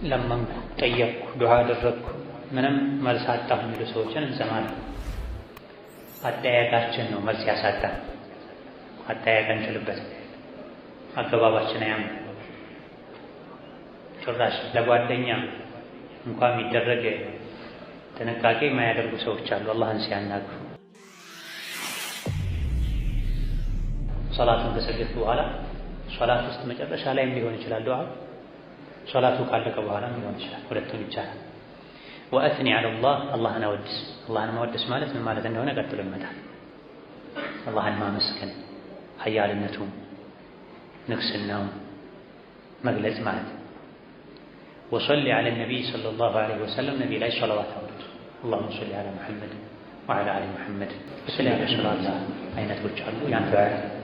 ለመንኩ፣ ጠየቅኩ፣ ዱዓ አደረግኩ ምንም መልስ አጣሁ የሚሉ ሰዎችን እንሰማለን። አጠያየቃችን ነው መልስ ያሳጣን። አጠያየቅ አንችልበትም። አገባባችን አያምር። ጭራሽ ለጓደኛ እንኳን የሚደረግ ጥንቃቄ የማያደርጉ ሰዎች አሉ አላህን ሲያናግሩ። ሶላቱን ከሰገድኩ በኋላ ሶላት ውስጥ መጨረሻ ላይም ሊሆን ይችላል ዱዓ፣ ሶላቱ ካለቀ በኋላም ሊሆን ይችላል። ሁለቱም ይቻላል። ወአትኒ ዐለላህ አላህን አወድስ። አላህን ማወደስ ማለት ምን ማለት እንደሆነ ቀጥሎ ይመጣል። አላህን ማመስገን ኃያልነቱን ንግስናውን መግለጽ ማለት። ወሰሊ ዐለ ነቢይ ሰለላሁ ዐለይሂ ወሰለም ነቢ ላይ ሰለዋት አውርድ። አላሁመ ሰሊ ዐላ ሙሐመድ ወዐላ አሊ ሙሐመድ። የተለያዩ ሰላት አይነቶች አሉ። ያንተ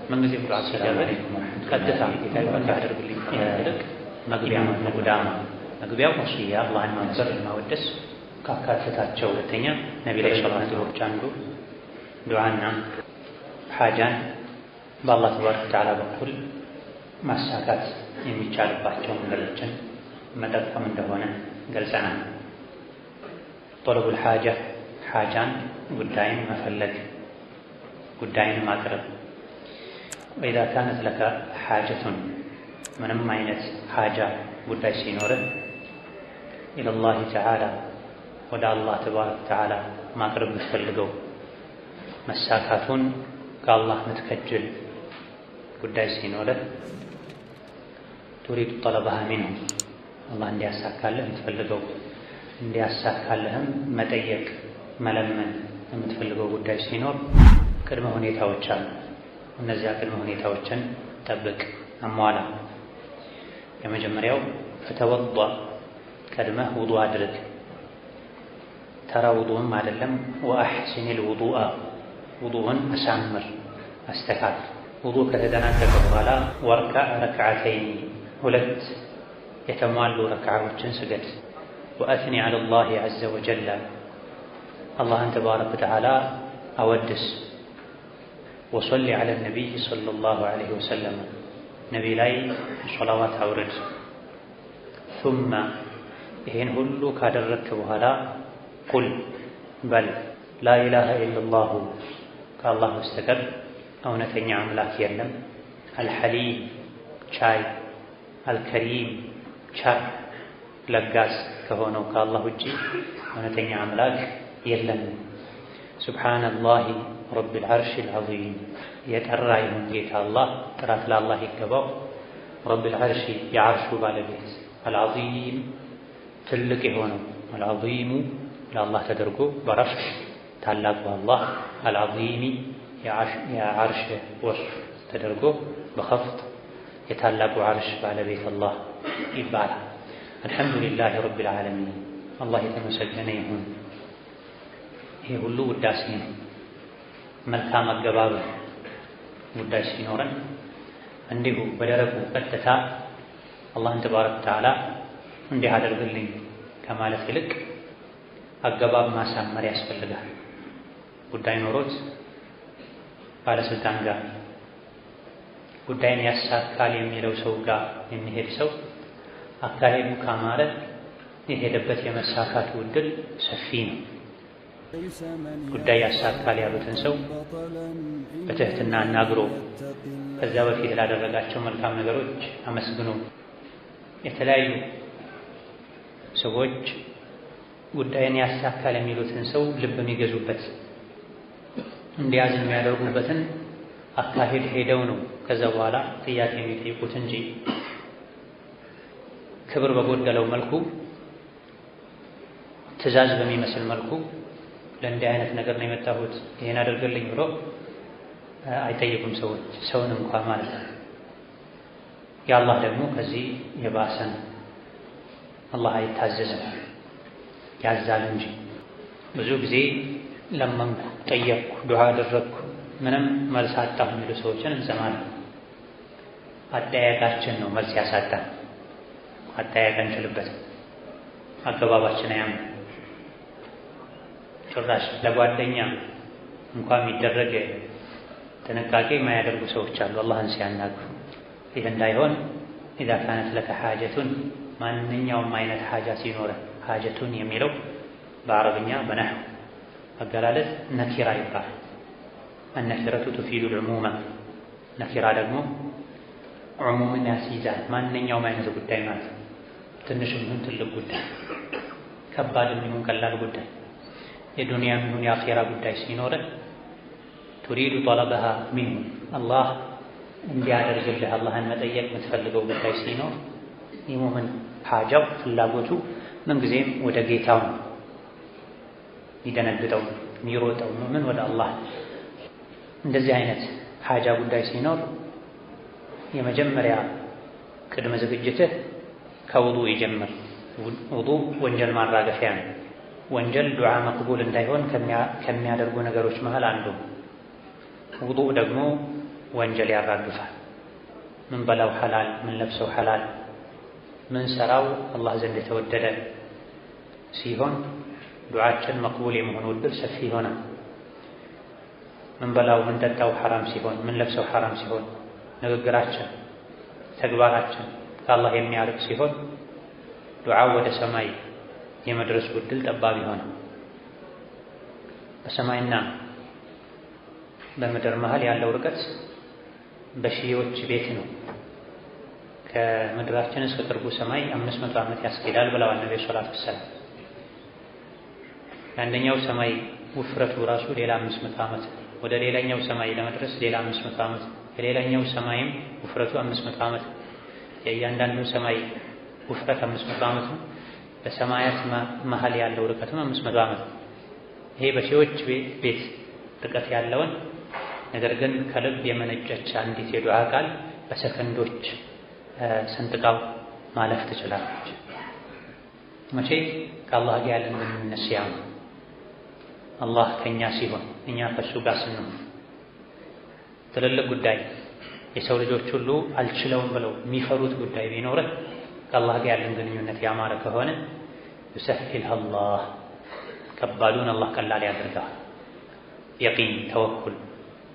ምንጊዜ ዱዓ ሲደረግ ቀጥታ ያደርግልኝ ይልቅ መግቢያ መጉዳማ መግቢያው ወሲያ አላህን ማመስገን ማወደስ ካካተታቸው ሁለተኛ ነቢ ላይ ሰለዋት አውርድ አንዱ ዱዓና ሓጃን በአላህ ተባረከ ወተዓላ በኩል ማሳካት የሚቻልባቸው መንገዶችን መጠቀም እንደሆነ ገልጸናል። ጠለቡል ሓጃ ሓጃን ጉዳይን መፈለግ ጉዳይን ማቅረብ። ወኢዛ ካነት ለከ ሓጀቱን ምንም አይነት ሓጃ ጉዳይ ሲኖርህ ኢለላሂ ተዓላ ወደ አላህ ተባረከ ወተዓላ ማቅረብ የምትፈልገው መሳካቱን ከአላህ ምትከጅል ጉዳይ ሲኖርህ ቱሪዱ ጠለበሃ ሚንሁ አላህ እንዲያሳካልህ የምትፈልገው እንዲያሳካልህም መጠየቅ መለመን የምትፈልገው ጉዳይ ሲኖር ቅድመ ሁኔታዎች አሉ። እነዚያ ቅድመ ሁኔታዎችን ጠብቅ፣ አሟላ። የመጀመሪያው ፈተወዷ ቀድመህ ውዱእ አድርግ። ተራ ውዱእም አይደለም። ወአሕሲኒል ውዱአ ውዱእን አሳምር፣ አስተካክል። ውዱእ ከተጠናቀቀ በኋላ ወርካዕ ረክዓተይኒ ሁለት የተሟሉ ረክዓዎችን ስገድ። ወአትኒ ዐለላሂ ዐዘ ወጀለ አላህን ተባረከ ወተዓላ አወድስ። ወሰሊ ዐለ ነቢይ ሰለላሁ ዐለይሂ ወሰለም ነቢ ላይ ሰላዋት አውርድ። ሱመ ይሄን ሁሉ ካደረግክ በኋላ ቁል በል ላ ኢላሃ ኢለላሁ ከአላህ በስተቀር እውነተኛ አምላክ የለም። አልሐሊም ቻይ፣ አልከሪም ቻይ ለጋስ ከሆነው ከአላህ ውጪ እውነተኛ አምላክ የለም። ሱብሓነላሂ ረቢል ዐርሺል ዐዚም የጠራ ይሁን ጌታ አላህ፣ ጥራት ለአላህ ይገባው። ረቢል ዐርሺ የዐርሹ ባለቤት፣ አልዐዚም ትልቅ የሆነው አልዐዚሙ ለአላህ ተደርጎ በረፍዕ ታላቁ አላህ፣ አልዐዚሚ የዐርሽ ወስፍ ተደርጎ በኸፍድ የታላቁ ዐርሽ ባለቤት አላህ ይባላል። አልሐምዱሊላሂ ረቢል ዓለሚን አላህ የተመሰገነ ይሁን። ይሄ ሁሉ ውዳሴ ነው። መልካም አገባብ ጉዳይ ሲኖረን እንዲሁ በደረቁ ቀጥታ አላህን ተባረከ ወተዓላ እንዲህ አደርግልኝ ከማለት ይልቅ አገባብ ማሳመር ያስፈልጋል። ጉዳይ ኖሮት ባለስልጣን ጋር ጉዳይን ያሳካል የሚለው ሰው ጋር የሚሄድ ሰው አካሄዱ ካማረ የሄደበት የመሳካቱ ዕድል ሰፊ ነው። ጉዳይ ያሳካል ያሉትን ሰው በትህትና አናግሮ ከዚያ በፊት ላደረጋቸው መልካም ነገሮች አመስግኖ የተለያዩ ሰዎች ጉዳይን ያሳካል የሚሉትን ሰው ልብ የሚገዙበት እንዲያዝን የሚያደርጉበትን አካሄድ ሄደው ነው ከዛ በኋላ ጥያቄ የሚጠይቁት እንጂ ክብር በጎደለው መልኩ ትዕዛዝ በሚመስል መልኩ ለእንዲህ አይነት ነገር ነው የመጣሁት ይሄን አድርግልኝ ብሎ አይጠይቁም ሰዎች፣ ሰውን እንኳን ማለት ነው። የአላህ ደግሞ ከዚህ የባሰ ነው። አላህ አይታዘዝም ያዛል እንጂ። ብዙ ጊዜ ለመንኩ፣ ጠየቅኩ፣ ዱዓ አደረግኩ ምንም መልስ አጣሁ የሚሉ ሰዎችን እንሰማለን። አጠያየቃችን ነው መልስ ያሳጣን። አጠያየቅ አንችልበትም። አገባባችን አያምር። ጭራሽ ለጓደኛ እንኳን የሚደረግ ጥንቃቄ የማያደርጉ ሰዎች አሉ አላህን ሲያናግሩ። ይህ እንዳይሆን ኢዛ ካነት ለከ ሓጀቱን ማንኛውም አይነት ሐጃ ሲኖር ሐጀቱን የሚለው በአረብኛ በነህው አገላለጽ ነኪራ ይባላል። النكرة تفيد العموم ነኪራ ደግሞ ዑሙምን ያስይዛል። ማንኛውም አይነት ጉዳይ ማለት ትንሽም ይሁን ትልቅ ጉዳይ፣ ከባድም ይሁን ቀላል ጉዳይ፣ የዱንያም ይሁን የአኺራ ጉዳይ ሲኖር ቱሪዱ ጠለበሃ ሚንሁ አላህ እንዲያደርግልህ አላህን መጠየቅ የምትፈልገው ጉዳይ ሲኖር የሙእሚን ሐጃው ፍላጎቱ ምንጊዜም ወደ ጌታው ነው። ይደነግጠው የሚሮጠው ሙእሚን ወደ አላህ። እንደዚህ አይነት ሐጃ ጉዳይ ሲኖር የመጀመሪያ ቅድመ ዝግጅትህ ከውዱእ ይጀምር። ውዱእ ወንጀል ማራገፊያ ነው። ወንጀል ዱዓ መቅቡል እንዳይሆን ከሚያደርጉ ነገሮች መሃል አንዱ። ውዱእ ደግሞ ወንጀል ያራግፋል። ምን በላው ሐላል፣ ምን ለብሰው ሐላል፣ ምን ሰራው አላህ ዘንድ የተወደደ ሲሆን ዱዓችን መቅቡል የመሆኑ ዕድል ሰፊ ይሆናል። ምን በላው ምን ጠጣው ሐራም ሲሆን፣ ምን ለብሰው ሐራም ሲሆን፣ ንግግራችን ተግባራችን ከአላህ የሚያርቅ ሲሆን ዱዓው ወደ ሰማይ የመድረሱ ዕድል ጠባብ ይሆናል። በሰማይና በምድር መሃል ያለው ርቀት በሺዎች ቤት ነው። ከምድራችን እስከ ቅርቡ ሰማይ 500 ዓመት ያስኬዳል ብለዋል ነብዩ ሰለላሁ ዐለይሂ ወሰለም። አንደኛው ሰማይ ውፍረቱ ራሱ ሌላ 500 ዓመት፣ ወደ ሌላኛው ሰማይ ለመድረስ ሌላ 500 ዓመት፣ የሌላኛው ሰማይም ውፍረቱ 500 ዓመት፣ የእያንዳንዱ ሰማይ ውፍረት 500 ዓመት ነው። በሰማያት መሃል ያለው ርቀትም 500 ዓመት። ይሄ በሺዎች ቤት ርቀት ያለውን ነገር ግን ከልብ የመነጨች አንዲት የዱዓ ቃል በሰከንዶች ሰንጥቃው ማለፍ ትችላለች። መቼ? ከአላህ ጋር ያለን ግንኙነት ሲያምር፣ አላህ ከእኛ ሲሆን፣ እኛ ከእሱ ጋር ስንሆን። ትልልቅ ጉዳይ የሰው ልጆች ሁሉ አልችለውም ብለው የሚፈሩት ጉዳይ ቢኖርህ ከአላህ ጋር ያለን ግንኙነት ያማረ ከሆነ ዩሰሂልህ አላህ፣ ከባዱን አላህ ቀላል ያደርጋል። የቂን ተወኩል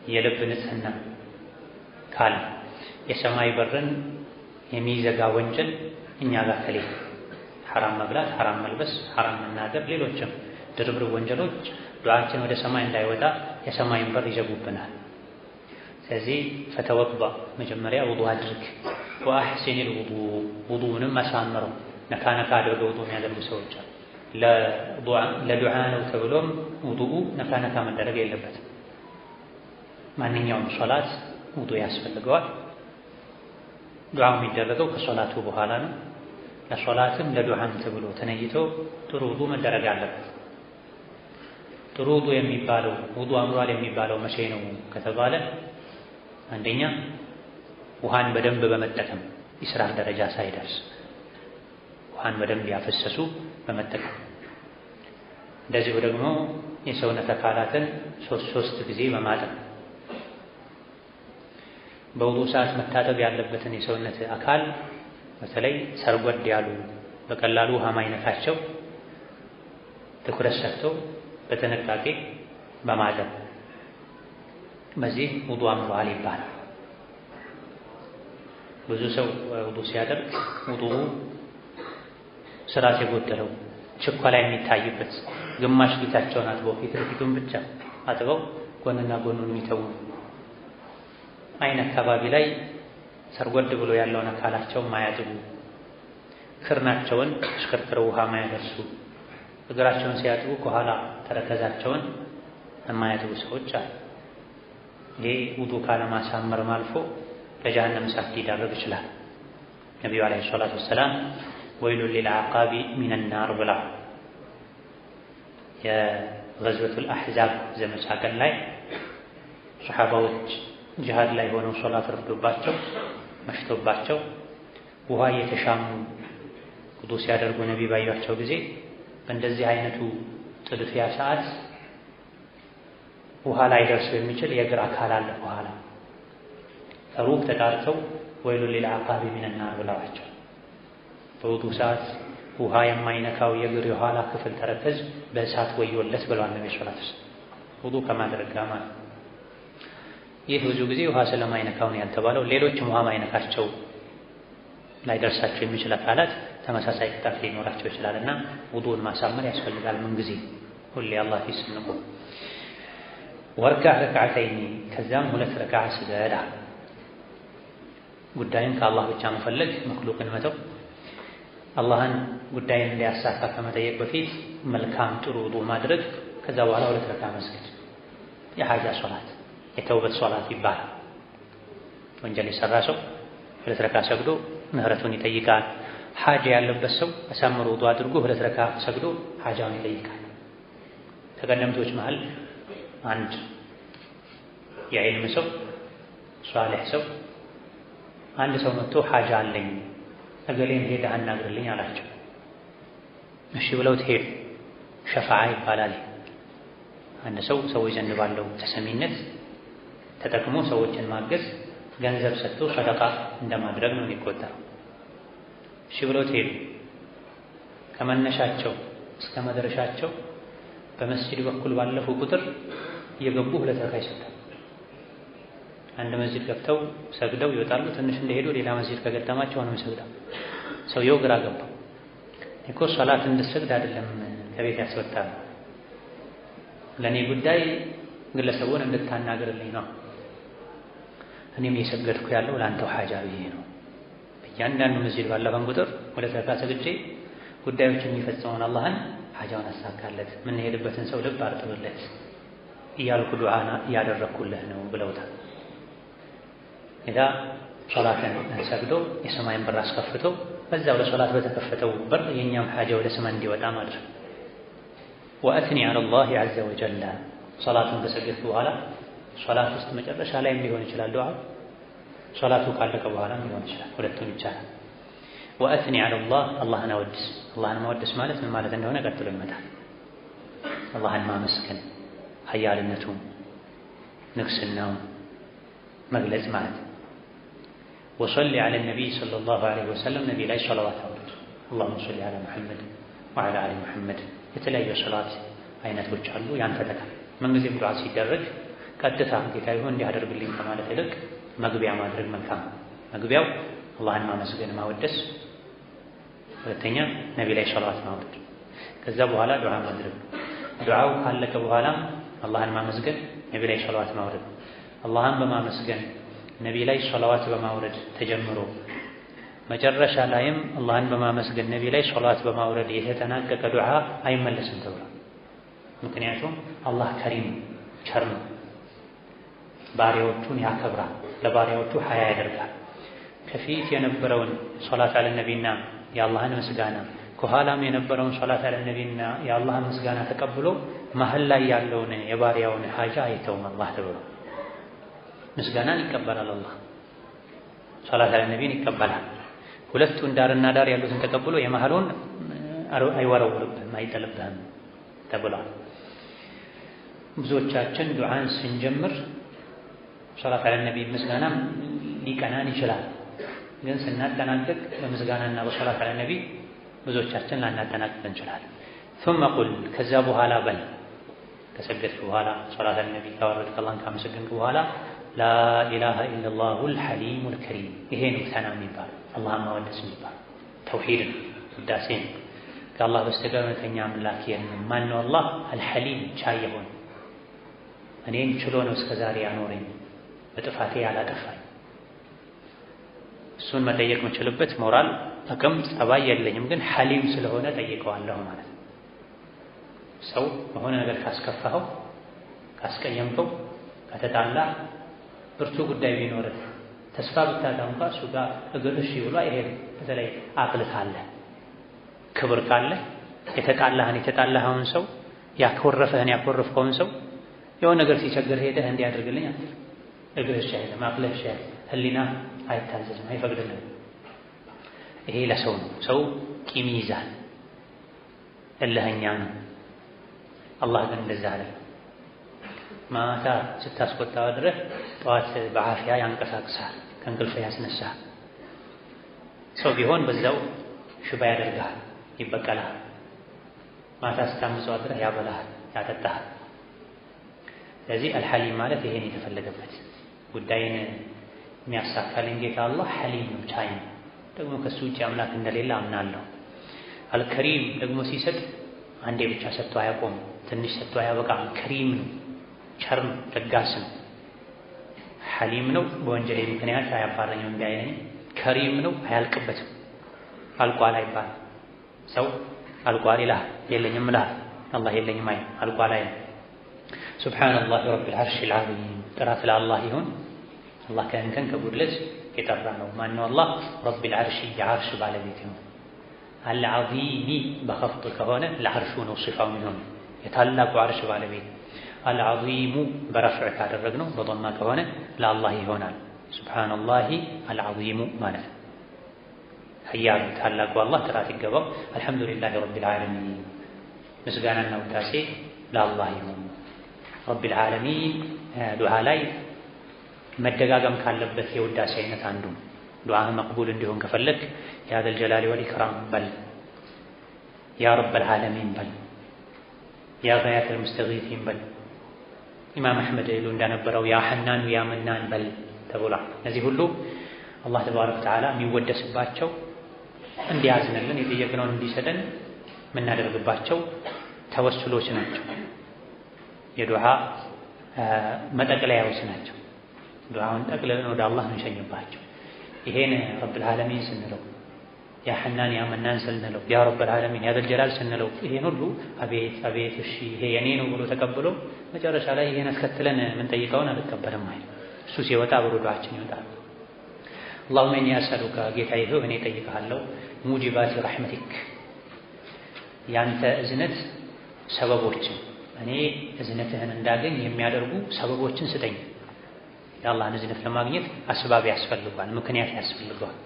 የልብ ንጽህና ካለ የሰማይ በርን የሚዘጋ ወንጀል እኛ ጋር ከሌለ ሐራም መብላት፣ ሐራም መልበስ፣ ሐራም መናገር፣ ሌሎችም ድርብርብ ወንጀሎች ዱዓችን ወደ ሰማይ እንዳይወጣ የሰማይን በር ይዘጉብናል። ስለዚህ ፈተወባ መጀመሪያ ውዱእ አድርግ። ወአሕሲኒል ውዱእ ውዱእንም አሳምረው። ነካ ነካ አድርገው ውዱእ የሚያደርጉ ሰዎች አሉ። ለዱዓ ነው ተብሎም ውዱኡ ነካ ነካ መደረግ የለበትም። ማንኛውም ሶላት ውዱእ ያስፈልገዋል። ዱዓው የሚደረገው ከሶላቱ በኋላ ነው። ለሶላትም ለዱዓም ተብሎ ተነይቶ ጥሩ ውዱእ መደረግ አለበት። ጥሩ ውዱእ የሚባለው ውዱእ አምሯል የሚባለው መቼ ነው ከተባለ አንደኛ ውሃን በደንብ በመጠቀም ኢስራፍ ደረጃ ሳይደርስ ውሃን በደንብ ያፈሰሱ በመጠቀም፣ እንደዚሁ ደግሞ የሰውነት አካላትን ሶስት ጊዜ በማጠብ። በውዱእ ሰዓት መታጠብ ያለበትን የሰውነት አካል በተለይ ሰርጎድ ያሉ በቀላሉ ውሃ ማይነካቸው ትኩረት ሰጥተው በጥንቃቄ በማጠብ በዚህ ውዱእ አምሯል ይባላል። ብዙ ሰው ውዱእ ሲያደርግ ውዱኡ ስርዓት የጎደለው ችኮላ የሚታይበት፣ ግማሽ ፊታቸውን አጥበው ፊት ለፊቱን ብቻ አጥበው ጎንና ጎኑን የሚተው፣ አይን አካባቢ ላይ ሰርጎድ ብሎ ያለውን አካላቸውን ማያጥቡ፣ ክርናቸውን አሽከርክረው ውሃ ማያደርሱ፣ እግራቸውን ሲያጥቡ ከኋላ ተረከዛቸውን የማያጥቡ ሰዎች አሉ። ይሄ ውዱእ ካለማሳመርም አልፎ ለጀሃነም እሳት ሊዳረግ ይችላል። ነቢዩ ዓለይሂ ሰላቱ ወሰላም ወይሉን ሊልዓቃቢ ሚነናር ብላ የገዝወቱል አሕዛብ ዘመቻ ቀን ላይ ሰሓባዎች ጂሃድ ላይ ሆነው ሶላት ረፍዶባቸው መሽቶባቸው ውሃ እየተሻሙ ውዱእ ሲያደርጉ ነቢ ባዩአቸው ጊዜ በእንደዚህ አይነቱ ጥድፊያ ሰዓት ውሃ ላይ ደርሶ የሚችል የእግር አካል አለ በኋላ ከሩቅ ተጣርተው ወይሉን ሊልዓቃቢ ሚነናር ብለዋቸው። በውዱእ ሰዓት ውሃ የማይነካው የእግር የኋላ ክፍል ተረከዝ በእሳት ወዮለት ብለዋል ነቢ ሰለላሁ ዐለይሂ ወሰለም። ውዱእ ከማድረግ ጋር ማለት ይህ ብዙ ጊዜ ውሃ ስለማይነካው ነው ያልተባለው። ሌሎችም ውሃ ማይነካቸው ላይ ደርሳቸው የሚችል አካላት ተመሳሳይ ቅጣት ሊኖራቸው ይችላልና ውዱእን ማሳመር ያስፈልጋል። ምን ጊዜ ሁሌ አላህ ፊት ስንቆም ወርካዕ ረክዓተይኒ ከዛም 2 ረክዓ ስገድ። ጉዳይን ከአላህ ብቻ መፈለግ መክሉቅን መተው አላህን ጉዳይን እንዲያሳካ ከመጠየቅ በፊት መልካም ጥሩ ውዱእ ማድረግ ከዛ በኋላ 2 ረክዓ መስገድ የሐጃ ሶላት የተውበት ሶላት ይባላል። ወንጀል የሰራ ሰው 2 ረክዓ ሰግዶ ምህረቱን ይጠይቃል። ሐጃ ያለበት ሰው አሳምሮ ውዱእ አድርጎ 2 ረክዓ ሰግዶ ሐጃውን ይጠይቃል። ከቀደምቶች መሃል አንድ የዕልም ሰው ሷሊህ ሰው አንድ ሰው መጥቶ ሐጃ አለኝ እገሌን ሄደህ አናግርልኝ አላቸው። እሺ ብለው ሄዱ። ሸፋዓ ይባላል። አንድ ሰው ሰዎች ዘንድ ባለው ተሰሚነት ተጠቅሞ ሰዎችን ማገዝ ገንዘብ ሰጥቶ ሰደቃ እንደማድረግ ነው የሚቆጠረው። እሺ ብለው ሄዱ። ከመነሻቸው እስከ መድረሻቸው በመስጂድ በኩል ባለፉ ቁጥር እየገቡ 2 ረክዓ ይሰግዳሉ። አንድ መስጂድ ገብተው ሰግደው ይወጣሉ። ትንሽ እንደሄዱ ሌላ መስጂድ ከገጠማቸው አሁንም ይሰግዳሉ። ሰውየው ግራ ገባው። እኮ ሶላት እንድሰግድ አይደለም ከቤት ያስወጣል፣ ለኔ ጉዳይ ግለሰቡን እንድታናግርልኝ ነው። እኔም እየሰገድኩ ያለው ለአንተው ሐጃ ብዬ ነው። በእያንዳንዱ መስጂድ ባለፈን ቁጥር 2 ረክዓ ሰግጄ ጉዳዮችን የሚፈጽመውን አላህን ሐጃውን አሳካለት፣ የምንሄድበትን ሰው ልብ አርጥብለት እያልኩ ዱዓ እያደረግኩልህ ነው ብለውታል። ኢዳ ሶላትን ሰግዶ የሰማይን በር አስከፍቶ በዛው ለሶላት በተከፈተው በር የኛም ሐጃ ወደ ሰማይ እንዲወጣ ማድረግ። ወአትኒ ዐለላሂ ዐዘ ወጀል ሶላቱን ከሰገድኩ በኋላ ሶላት ውስጥ መጨረሻ ላይ ሊሆን ይችላል ዱዓ፣ ሶላቱ ካለቀ በኋላ ሊሆን ይችላል፣ ሁለቱም ይቻላል። ወአትኒ ዐለላህ አላህን አወድስ። አላህን ማወደስ ማለት ምን ማለት እንደሆነ ቀጥሎ ይመጣል። አላህን ማመስገን ኃያልነቱን ንግስናውን መግለጽ ማለት። ወሰሊ ዐለ ነቢይ ሰለላሁ ዐለይሂ ወሰለም ነቢ ላይ ሰለዋት አውርድ። አላሁመ ሰሊ ዐላ ሙሐመድ ወዐላ አሊ ሙሐመድ። የተለያዩ ሰላት አይነቶች አሉ። ያን ተጠቀም። ምንጊዜም ዱዓ ሲደረግ ቀጥታ ጌታ ይሁን እንዲያደርግልኝ ከማለት ይልቅ መግቢያ ማድረግ መልካም። መግቢያው አላህን ማመስገን ማወደስ፣ ሁለተኛ ነቢ ላይ ሰለዋት ማውረድ፣ ከዛ በኋላ ዱዓ ማድረግ። ዱዓው ካለቀ በኋላ አላህን ማመስገን፣ ነቢ ላይ ሰለዋት ማውረድ። አላህን በማመስገን ነቢ ላይ ሰለዋት በማውረድ ተጀምሮ መጨረሻ ላይም አላህን በማመስገን ነቢ ላይ ሰለዋት በማውረድ የተጠናቀቀ ዱዓ አይመለስም ተብሏል። ምክንያቱም አላህ ከሪም ቸር ነው፣ ባሪያዎቹን ያከብራል፣ ለባሪያዎቹ ሀያ ያደርጋል። ከፊት የነበረውን ሰላት አለ ነቢና የአላህን ምስጋና ከኋላም የነበረውን ሰላት አለ ነቢና የአላህን ምስጋና ተቀብሎ መሀል ላይ ያለውን የባሪያውን ሀጃ አይተውም አላህ ተብሎ ምስጋናን ይቀበላል። አላህ ሰላት አለ ነቢን ይቀበላል። ሁለቱን ዳርና ዳር ያሉትን ተቀብሎ የመሀሉን አይወረውርብህም አይጥልብህም ተብሏል። ብዙዎቻችን ዱዓን ስንጀምር ሰላት አለ ነቢ ምስጋና ሊቀናን ይችላል። ግን ስናጠናቅቅ በምስጋናና በሰላት አለ ነቢ ብዙዎቻችን ላናጠናቅቅ እንችላለን። ثم قل ከዛ በኋላ በል ከሰገድክ በኋላ ሰላት አለ ነቢ ካወረድክ አላህን ካመሰገንክ በኋላ ላ ኢላሃ ኢለላሁል ሐሊሙል ከሪም። ይሄ ነው ሰና የሚባል አላህን ማወደስ የሚባል ተውሂድ ነው፣ ውዳሴ ነው። ከአላህ በስተቀር እውነተኛ አምላክ የለም። ማን ነው አላህ? አልሐሊም ቻይ የሆነ እኔን ችሎ ነው እስከዛሬ ያኖረኝ በጥፋቴ ያላጠፋኝ። እሱን መጠየቅ የምችልበት ሞራል አቅም ጸባይ የለኝም፣ ግን ሐሊም ስለሆነ ጠይቀዋለሁ ማለት ነው። ሰው በሆነ ነገር ካስከፋኸው፣ ካስቀየምከው፣ ከተጣላ ብርቱ ጉዳይ ቢኖርህ ተስፋ ብታጣ እንኳ እሱ ጋር እግር እሺ ብሎ አይሄድም። በተለይ አቅል ካለ ክብር ካለ የተጣላኸውን ሰው ያኮረፍከውን ሰው የሆነ ነገር ሲቸግር ሄደህ እንዲያደርግልኝ አትልም። እግር እሺ አይልም፣ አቅልህ እሺ አይልም፣ ህሊና አይታዘዝም፣ አይፈቅድልም። ይሄ ለሰው ነው። ሰው ቂም ይይዛል፣ እልኸኛ ነው። አላህ ግን እንደዛ አለ። ማታ ስታስቆጣው አድረህ ጠዋት በዓፊያ ያንቀሳቅሳል፣ ከእንቅልፍ ያስነሳል። ሰው ቢሆን በዛው ሽባ ያደርግሃል፣ ይበቀልሃል። ማታ ስታምፀው አድረህ ያበላሃል፣ ያጠጣሃል። ስለዚህ አልሐሊም ማለት ይሄን የተፈለገበት ጉዳይን የሚያሳካልን ጌታ አላህ ሐሊም ነው፣ ቻይ ነው። ደግሞ ከሱ ውጭ አምላክ እንደሌለ አምናለሁ። አልከሪም ደግሞ ሲሰጥ አንዴ ብቻ ሰጥቶ አያቆም፣ ትንሽ ሰጥቶ አያበቃም። ከሪም ነው፣ ቸር ነው፣ ለጋስ ነው። ሐሊም ነው፣ በወንጀሌ ምክንያት አያባረኝም ቢያየኝ። ከሪም ነው፣ አያልቅበትም፣ አልቋል አይባልም። ሰው አልቋል ይልሃል፣ የለኝም ይልሃል። አላህ የለኝም አይ አልቋል አይ። ሱብሓነላህ ረቢል ዐርሺል ዐዚም። ጥራት ለአላህ ይሁን። አላህ ከእንከን ከጉድለት የጠራ ነው። ማነው አላህ? ረቢል ዐርሺ የዐርሽ ባለቤት ይሁን። አልዐዚሚ በኸፍጥ ከሆነ ለዐርሹ ነው ሲፋው የሚሆን የታላቁ ዐርሽ ባለቤት። አልዐዚሙ በረፍዕ ካደረግነው በضማ ከሆነ ለአላህ ይሆናል። ሱብሓነላሂ አልዐዚሙ ማለት ነው። ኃያሉ ታላቁ አላህ ጥራት ይገባው። አልሐምዱሊላሂ ረቢል ዓለሚን። ምስጋናና ውዳሴ ለአላህ ይሁን። ረቢል ዓለሚን ዱዓ ላይ መደጋገም ካለበት የውዳሴ አይነት አንዱ ዱዓ መቅቡል እንዲሆን ከፈለግ ያ ዘል ጀላሊ ወል ኢክራም በል፣ ያ ረበል ዓለሚን በል፣ ያ ገያተል ሙስተጊሲን በል። ኢማም አሕመድ ይሉ እንደነበረው ያ ሐናኑ ያ መናን በል ተብሏል። እነዚህ ሁሉ አላህ ተባረከ ወተዓላ የሚወደስባቸው እንዲያዝንልን የጠየቅነውን እንዲሰጠን የምናደርግባቸው ተወሱሎች ናቸው። የዱዓ መጠቅለያዎች ናቸው። ዱዓውን ጠቅልለን ወደ አላህ እንሸኝባቸው። ይሄን ረብል ዓለሚን ስንለው፣ ያ ሐናን ያ መናን ስንለው፣ ያ ረብል ዓለሚን ያ ዘል ጀላል ስንለው ይሄን ሁሉ አቤት አቤት እሺ ይሄ የኔ ነው ብሎ ተቀብሎ መጨረሻ ላይ ይሄን አስከትለን የምንጠይቀውን አልቀበልም አይደል። እሱ ሲወጣ ብሎ ዱዓችን ይወጣል። አላሁመ ኢኒ አስአሉከ ጌታዬ ሆይ እኔ እጠይቅሃለሁ ሙጂባቲ ረሕመቲክ ያንተ እዝነት ሰበቦችን እኔ እዝነትህን እንዳገኝ የሚያደርጉ ሰበቦችን ስጠኝ። የአላህን እዝነት ለማግኘት አስባብ ያስፈልጓል፣ ምክንያት ያስፈልገዋል።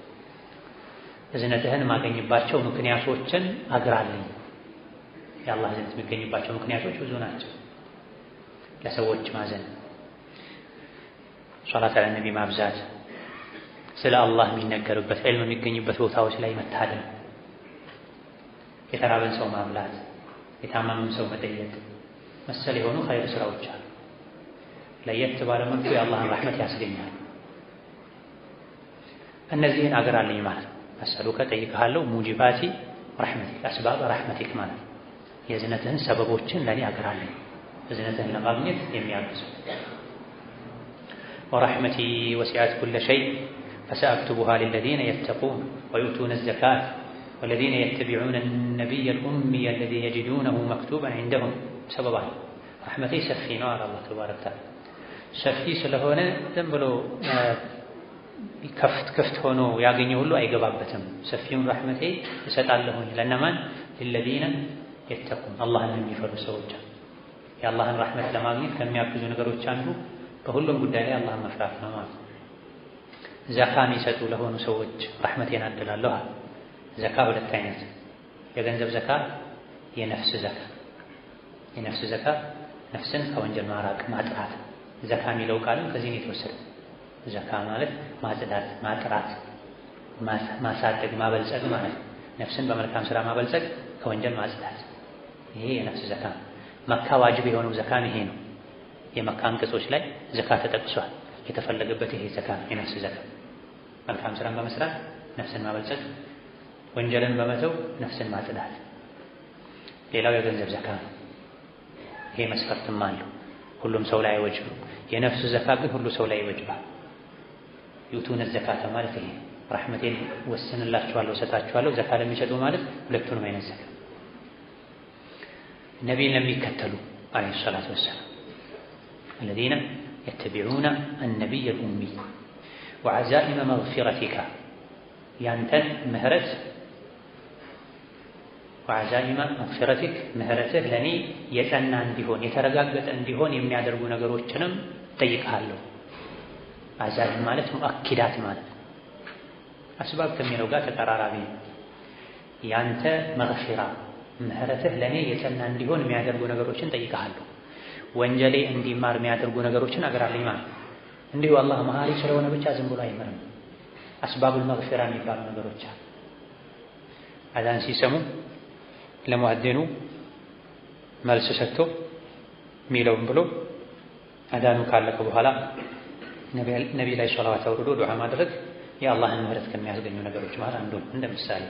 እዝነትህን ማገኝባቸው ምክንያቶችን አግራልኝ። የአላህ እዝነት የሚገኝባቸው ምክንያቶች ብዙ ናቸው። ለሰዎች ማዘን፣ ሶላት ዐለ ነቢ ማብዛት፣ ስለ አላህ የሚነገርበት ዕልም የሚገኝበት ቦታዎች ላይ መታደም፣ የተራበን ሰው ማብላት፣ የታመመን ሰው መጠየቅ መሰል የሆኑ ኸይር ስራዎች አሉ። ለየት ባለ መልኩ የአላህን ረሕመት ያስገኛል። እነዚህን አገራልኝ ማለት ነው። አስአሉከ ጠይቅሃለሁ ሙጂባቲ ረሕመቲክ አስባብ ረሕመቲክ ማለት ነው። የእዝነትህን ሰበቦችን ለእኔ አገራልኝ፣ እዝነትህን ለማግኘት የሚያግዙ። ወረሕመቲ ወሲዐት ኩለ ሸይእ ፈሰአክቱቡሃ ሊለዚነ የተቁን ወዩእቱነ ዘካት ወለዚነ የተቢዑነ ነቢየል ኡሚየ አለዚ የጅዱነሁ መክቱበን ዐንደሁም ሰበባ። ረሕመቴ ሰፊ ነው አለ አላህ ተባረከ ወተዓላ። ሰፊ ስለሆነ ዝም ብሎ ክፍት ሆኖ ያገኘ ሁሉ አይገባበትም። ሰፊውን ረሕመቴ እሰጣለሁኝ ለእነማን? ሊለዚነ የተቁን አላህን የሚፈሩ ሰዎች። የአላህን ረሕመት ለማግኘት ከሚያግዙ ነገሮች አንዱ በሁሉም ጉዳይ ላይ አላህን መፍራት ነው ማለት ነው። ዘካ የሚሰጡ ለሆኑ ሰዎች ረሕመቴን አድላለሁ አለ። ዘካ ሁለት አይነት፣ የገንዘብ ዘካ፣ የነፍስ ዘካ። የነፍስ ዘካ ነፍስን ከወንጀል ማራቅ ማጥራት። ዘካ የሚለው ቃልም ከዚህ ነው የተወሰደ። ዘካ ማለት ማጽዳት፣ ማጥራት፣ ማሳደግ፣ ማበልጸግ ማለት ነው። ነፍስን በመልካም ስራ ማበልጸግ፣ ከወንጀል ማጽዳት፣ ይሄ የነፍስ ዘካ። መካ ዋጅብ የሆነው ዘካም ይሄ ነው። የመካ አንቀጾች ላይ ዘካ ተጠቅሷል። የተፈለገበት ይሄ ዘካ የነፍስ ዘካ። መልካም ስራን በመስራት ነፍስን ማበልጸግ፣ ወንጀልን በመተው ነፍስን ማጽዳት። ሌላው የገንዘብ ዘካ ነው። ይሄ መስፈርትም አለው፣ ሁሉም ሰው ላይ አይወጅብም። የነፍስ ዘካ ግን ሁሉ ሰው ላይ ይወጅባል። ዩቱነ ዘካተ ማለት ይሄ ረሕመቴን ወስንላችኋለሁ እሰጣችኋለሁ ዘካ ለሚሰጡ ማለት ሁለቱንም አይነት ዘካ። ነቢይን ለሚከተሉ ዓለይሂ ሰላቱ ወሰላም አለዚነ የተቢዑነ አነቢየ ልኡሚይ ወዐዛኢመ መግፊረቲከ ያንተን ምህረት ወዐዛኢመ መግፊረቲክ ምህረትህ ለእኔ የጸና እንዲሆን የተረጋገጠ እንዲሆን የሚያደርጉ ነገሮችንም ጠይቅሃለሁ። አዛኢም ማለት ሙአኪዳት ማለት አስባብ ከሚለው ጋር ተቀራራቢ ነው። ያንተ መግፊራ ምህረትህ ለእኔ የጸና እንዲሆን የሚያደርጉ ነገሮችን ጠይቅሃለሁ። ወንጀሌ እንዲማር የሚያደርጉ ነገሮችን አገራልኝ ማለት እንዲሁ አላህ መሐሪ ስለሆነ ብቻ ዝም ብሎ አይምርም። አስባቡል መግፊራ የሚባሉ ነገሮች አሉ። አዛን ሲሰሙ ለሙአዚኑ መልስ ሰጥቶ ሚለውም ብሎ አዳኑ ካለቀ በኋላ ነቢ ላይ ሶላዋት አውርዶ ዱዓ ማድረግ የአላህን ምህረት ከሚያስገኙ ነገሮች መሃል አንዱ ነው። እንደ ምሳሌ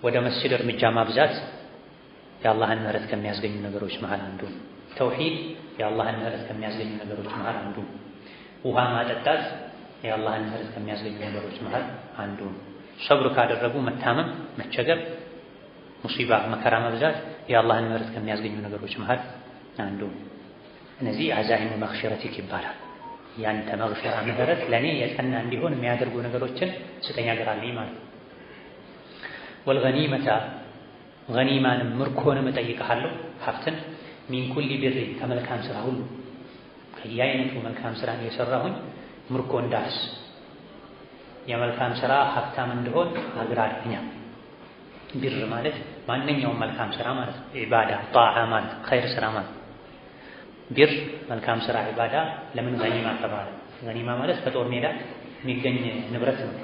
ወደ መስጂድ እርምጃ ማብዛት የአላህን ምህረት ከሚያስገኙ ነገሮች መሃል አንዱ ነው። ተውሂድ የአላህን ምህረት ከሚያስገኙ ነገሮች መሃል አንዱ ነው። ውሃ ማጠጣት የአላህን ምህረት ከሚያስገኙ ነገሮች መሃል አንዱ ነው። ሰብር ካደረጉ መታመም፣ መቸገር፣ ሙሲባ፣ መከራ መብዛት የአላህን ምህረት ከሚያስገኙ ነገሮች መሃል አንዱ ነው። እነዚህ አዛኢሙ መግፊረቲክ ይባላል። ያንተ መግፊራ ምህረት ለኔ የጸና እንዲሆን የሚያደርጉ ነገሮችን ስጠኝ አገራለኝ ማለት ነው። ወልገኒመተ ገኒማንም ምርኮንም እጠይቅሃለሁ፣ ሀብትን ሚን ኩሊ ቢሪ ከመልካም ስራ ሁሉ ከየአይነቱ መልካም ስራ የሰራሁኝ ምርኮ እንዳስ የመልካም ስራ ሀብታም እንደሆን አግራልኛ። ቢር ማለት ማንኛውም መልካም ስራ ማለት ነው። ኢባዳ ጣዓ ማለት ኸይር ስራ ማለት ቢር መልካም ስራ ኢባዳ። ለምን ገኒማ ተባለ? ገኒማ ማለት ከጦር ሜዳ የሚገኝ ንብረት ነው።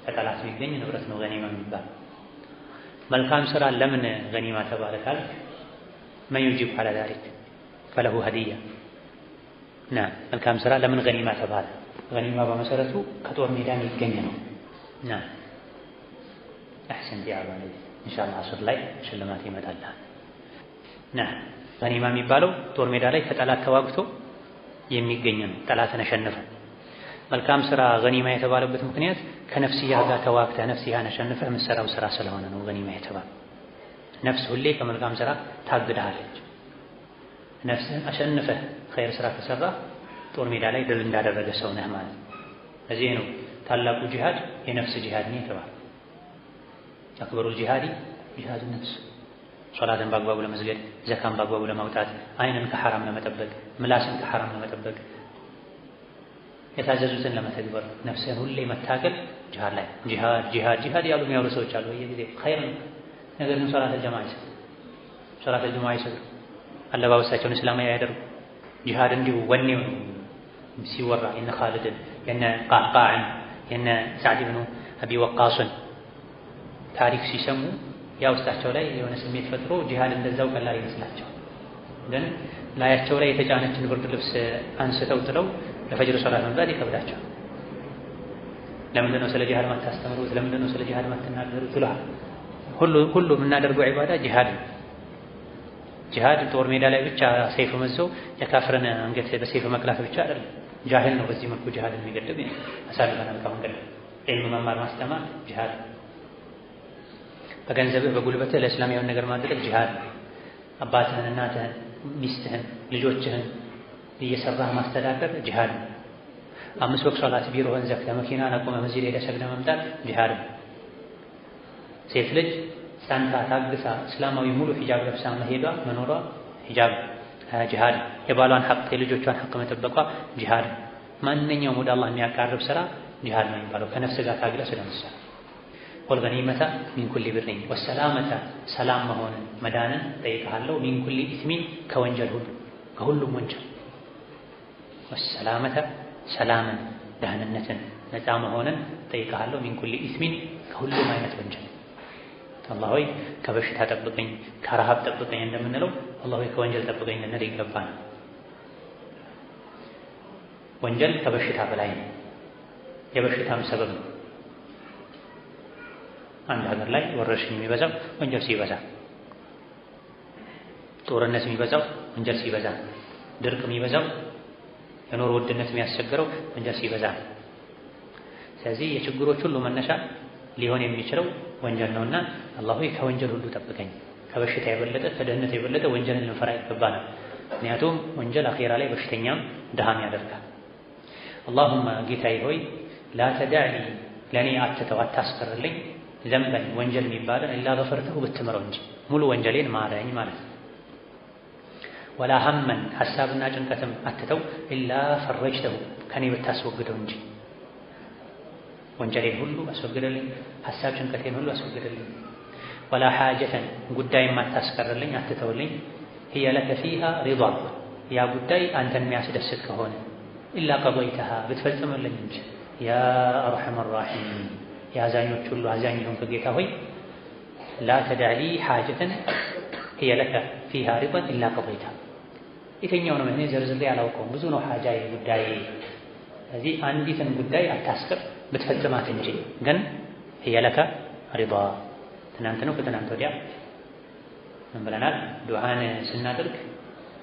ከጠላት የሚገኝ ንብረት ነው ገኒማ የሚባል። መልካም ስራ ለምን ገኒማ ተባለ ካል መን ዩጂብ ዐላ ዛሊክ ፈለሁ ሀዲያ። መልካም ስራ ለምን ገኒማ ተባለ? ገኒማ በመሰረቱ ከጦር ሜዳ የሚገኝ ነው። አሕሰንት ያ አባል ኢንሻአላህ አስር ላይ ሽልማት ይመጣልሃል። ገኒማ የሚባለው ጦር ሜዳ ላይ ከጠላት ተዋግቶ የሚገኝ ነው። ጠላትን አሸንፈ መልካም ስራ ገኒማ የተባለበት ምክንያት ከነፍስያ ጋር ተዋግተህ ነፍስያን አሸንፈህ የምትሰራው ስራ ስለሆነ ነው ገኒማ የተባለው። ነፍስ ሁሌ ከመልካም ስራ ታግድሃለች። ነፍስህን አሸንፈህ ኸይር ስራ ከሰራ ጦር ሜዳ ላይ ድል እንዳደረገ ሰው ነህ ማለት ነው። ለዚህ ነው ታላቁ ጂሃድ የነፍስ ጂሃድ ነው የተባለው። አክበሩል ጂሃዲ ጂሃዱ ነፍስ። ሶላትን በአግባቡ ለመስገድ፣ ዘካን በአግባቡ ለማውጣት፣ አይንን ከሐራም ለመጠበቅ፣ ምላስን ከሐራም ለመጠበቅ፣ የታዘዙትን ለመተግበር ነፍስህን ሁሌ መታገል ጂሃድ ላይ ጂሃድ ጂሃድ ጂሃድ ያሉ የሚያወሩ ሰዎች አሉ በየጊዜ ኸይር ነው። ነገር ግን ሶላተል ጀማዓ አይሰግዱ፣ ሶላተል ጀማዓ አይሰግዱ፣ አለባበሳቸውን እስላማዊ ያደርጉ። ጂሃድ እንዲሁ ወኔው ሲወራ የነ ኻሊድን የነ ቃዕቃዕን የነ ሰዕድ ብኑ አቢ ወቃስን ታሪክ ሲሰሙ ያ ውስጣቸው ላይ የሆነ ስሜት ፈጥሮ ጂሃድ እንደዛው ቀላል ይመስላቸው። ግን ላያቸው ላይ የተጫነችን ብርድ ልብስ አንስተው ጥለው ለፈጅር ሶላት መምጣት ይከብዳቸው። ለምንድን ነው ስለ ጂሃድ ማታስተምሩት? ለምንድን ነው ስለ ጂሃድ ማትናገሩት? ይላል። ሁሉ የምናደርገው ዒባዳ ጂሃድ ነው። ጂሃድ ጦር ሜዳ ላይ ብቻ ሰይፍ መዞ የካፍርን አንገት በሰይፍ መቅላት ብቻ አይደለም። ጃሂል ነው በዚህ መልኩ ጂሃድ የሚገድብ አሳልፈናል። ከመንገድ ዒልም መማር ማስተማር ጂሃድ። በገንዘብህ በጉልበትህ ለእስላማዊ ነገር ማድረግ ጂሃድ። አባትህን፣ እናትህን፣ ሚስትህን፣ ልጆችህን እየሰራህ ማስተዳደር ጂሃድ። 5 ወቅት ሶላት ቢሮህን ዘግተህ መኪናን አቁመህ መስጂድ ሄደህ ሰግደህ መምጣት ጂሃድ። ሴት ልጅ ጸንታ ታግሳ እስላማዊ ሙሉ ሂጃብ ለብሳ መሄዷ መኖሯ ሂጃብ ጂሃድ። የባሏን ሐቅ የልጆቿን ሐቅ መጠበቋ ጂሃድ። ማንኛውም ወደ አላህ የሚያቃርብ ስራ ጂሃድ ነው የሚባለው ከነፍስ ጋር ታግለህ ስለምትሰራ። ወልገኒመተ ሚን ኩሊ ቢሪን ወሰላመተ ሰላም መሆንን መዳንን ጠይቀሃለሁ። ሚን ኩሊ ኢስሚን ከወንጀል ሁሉ ከሁሉም ወንጀል። ወሰላመተ ሰላምን ደህንነትን ነፃ መሆንን ጠይቀሃለሁ። ሚን ኩሊ ኢስሚን ከሁሉም አይነት ወንጀል። አላህ ሆይ ከበሽታ ጠብቀኝ፣ ከረሃብ ጠብቀኝ እንደምንለው አላህ ሆይ ከወንጀል ጠብቀኝ ልንል ይገባል። ወንጀል ከበሽታ በላይ ነው፣ የበሽታም ሰበብ ነው። አንድ ሀገር ላይ ወረርሽኝ የሚበዛው ወንጀል ሲበዛ፣ ጦርነት የሚበዛው ወንጀል ሲበዛ፣ ድርቅ የሚበዛው የኑሮ ውድነት የሚያስቸግረው ወንጀል ሲበዛ። ስለዚህ የችግሮች ሁሉ መነሻ ሊሆን የሚችለው ወንጀል ነውና አላህ ሆይ ከወንጀል ሁሉ ጠብቀኝ። ከበሽታ የበለጠ ከድህነት የበለጠ ወንጀልን ልንፈራ ይገባናል። ምክንያቱም ወንጀል አኼራ ላይ በሽተኛም ድሃም ያደርጋል። አላሁመ ጌታዬ ሆይ ላ ተዳዕኒ ለእኔ አትተው አታስቀርልኝ ዘንበን ወንጀል የሚባለን ኢላ ገፈርተሁ ብትምረው እንጂ ሙሉ ወንጀሌን ማረኝ ማለት ነው። ወላ ሀመን ሐሳብና ጭንቀትም አትተው ኢላ ፈረጅተሁ ከኔ ብታስወግደው እንጂ ወንጀሌን ሁሉ አስወግደልኝ፣ ሐሳብ ጭንቀቴን ሁሉ አስወግደልኝ። ወላ ሓጀተን ጉዳይም አታስቀርልኝ አትተውልኝ ሂየ ለከ ፊሃ ሪዷ ያ ጉዳይ አንተን የሚያስደስት ከሆነ ኢላ ቀضይተሃ ብትፈጽምልኝ እንጂ ያ አርሐመ ራሒሚን የአዛኞች ሁሉ አዛኝ የሆንክ ጌታ ሆይ ላ ተዳዕሊ ሓጀተን ሂየ ለከ ፊሃ ሪዷን ኢላ ቀضይተሃ። የትኛው ነው እኔ ዘርዝሬ አላውቀውም፣ ብዙ ነው ሓጃዬ ጉዳዬ። ስለዚህ አንዲትን ጉዳይ አታስቀር ብትፈጽማት እንጂ ግን ህየለከ ሪዳ ትናንት ነው ከትናንት ወዲያ ምን ብለናል? ዱዓን ስናደርግ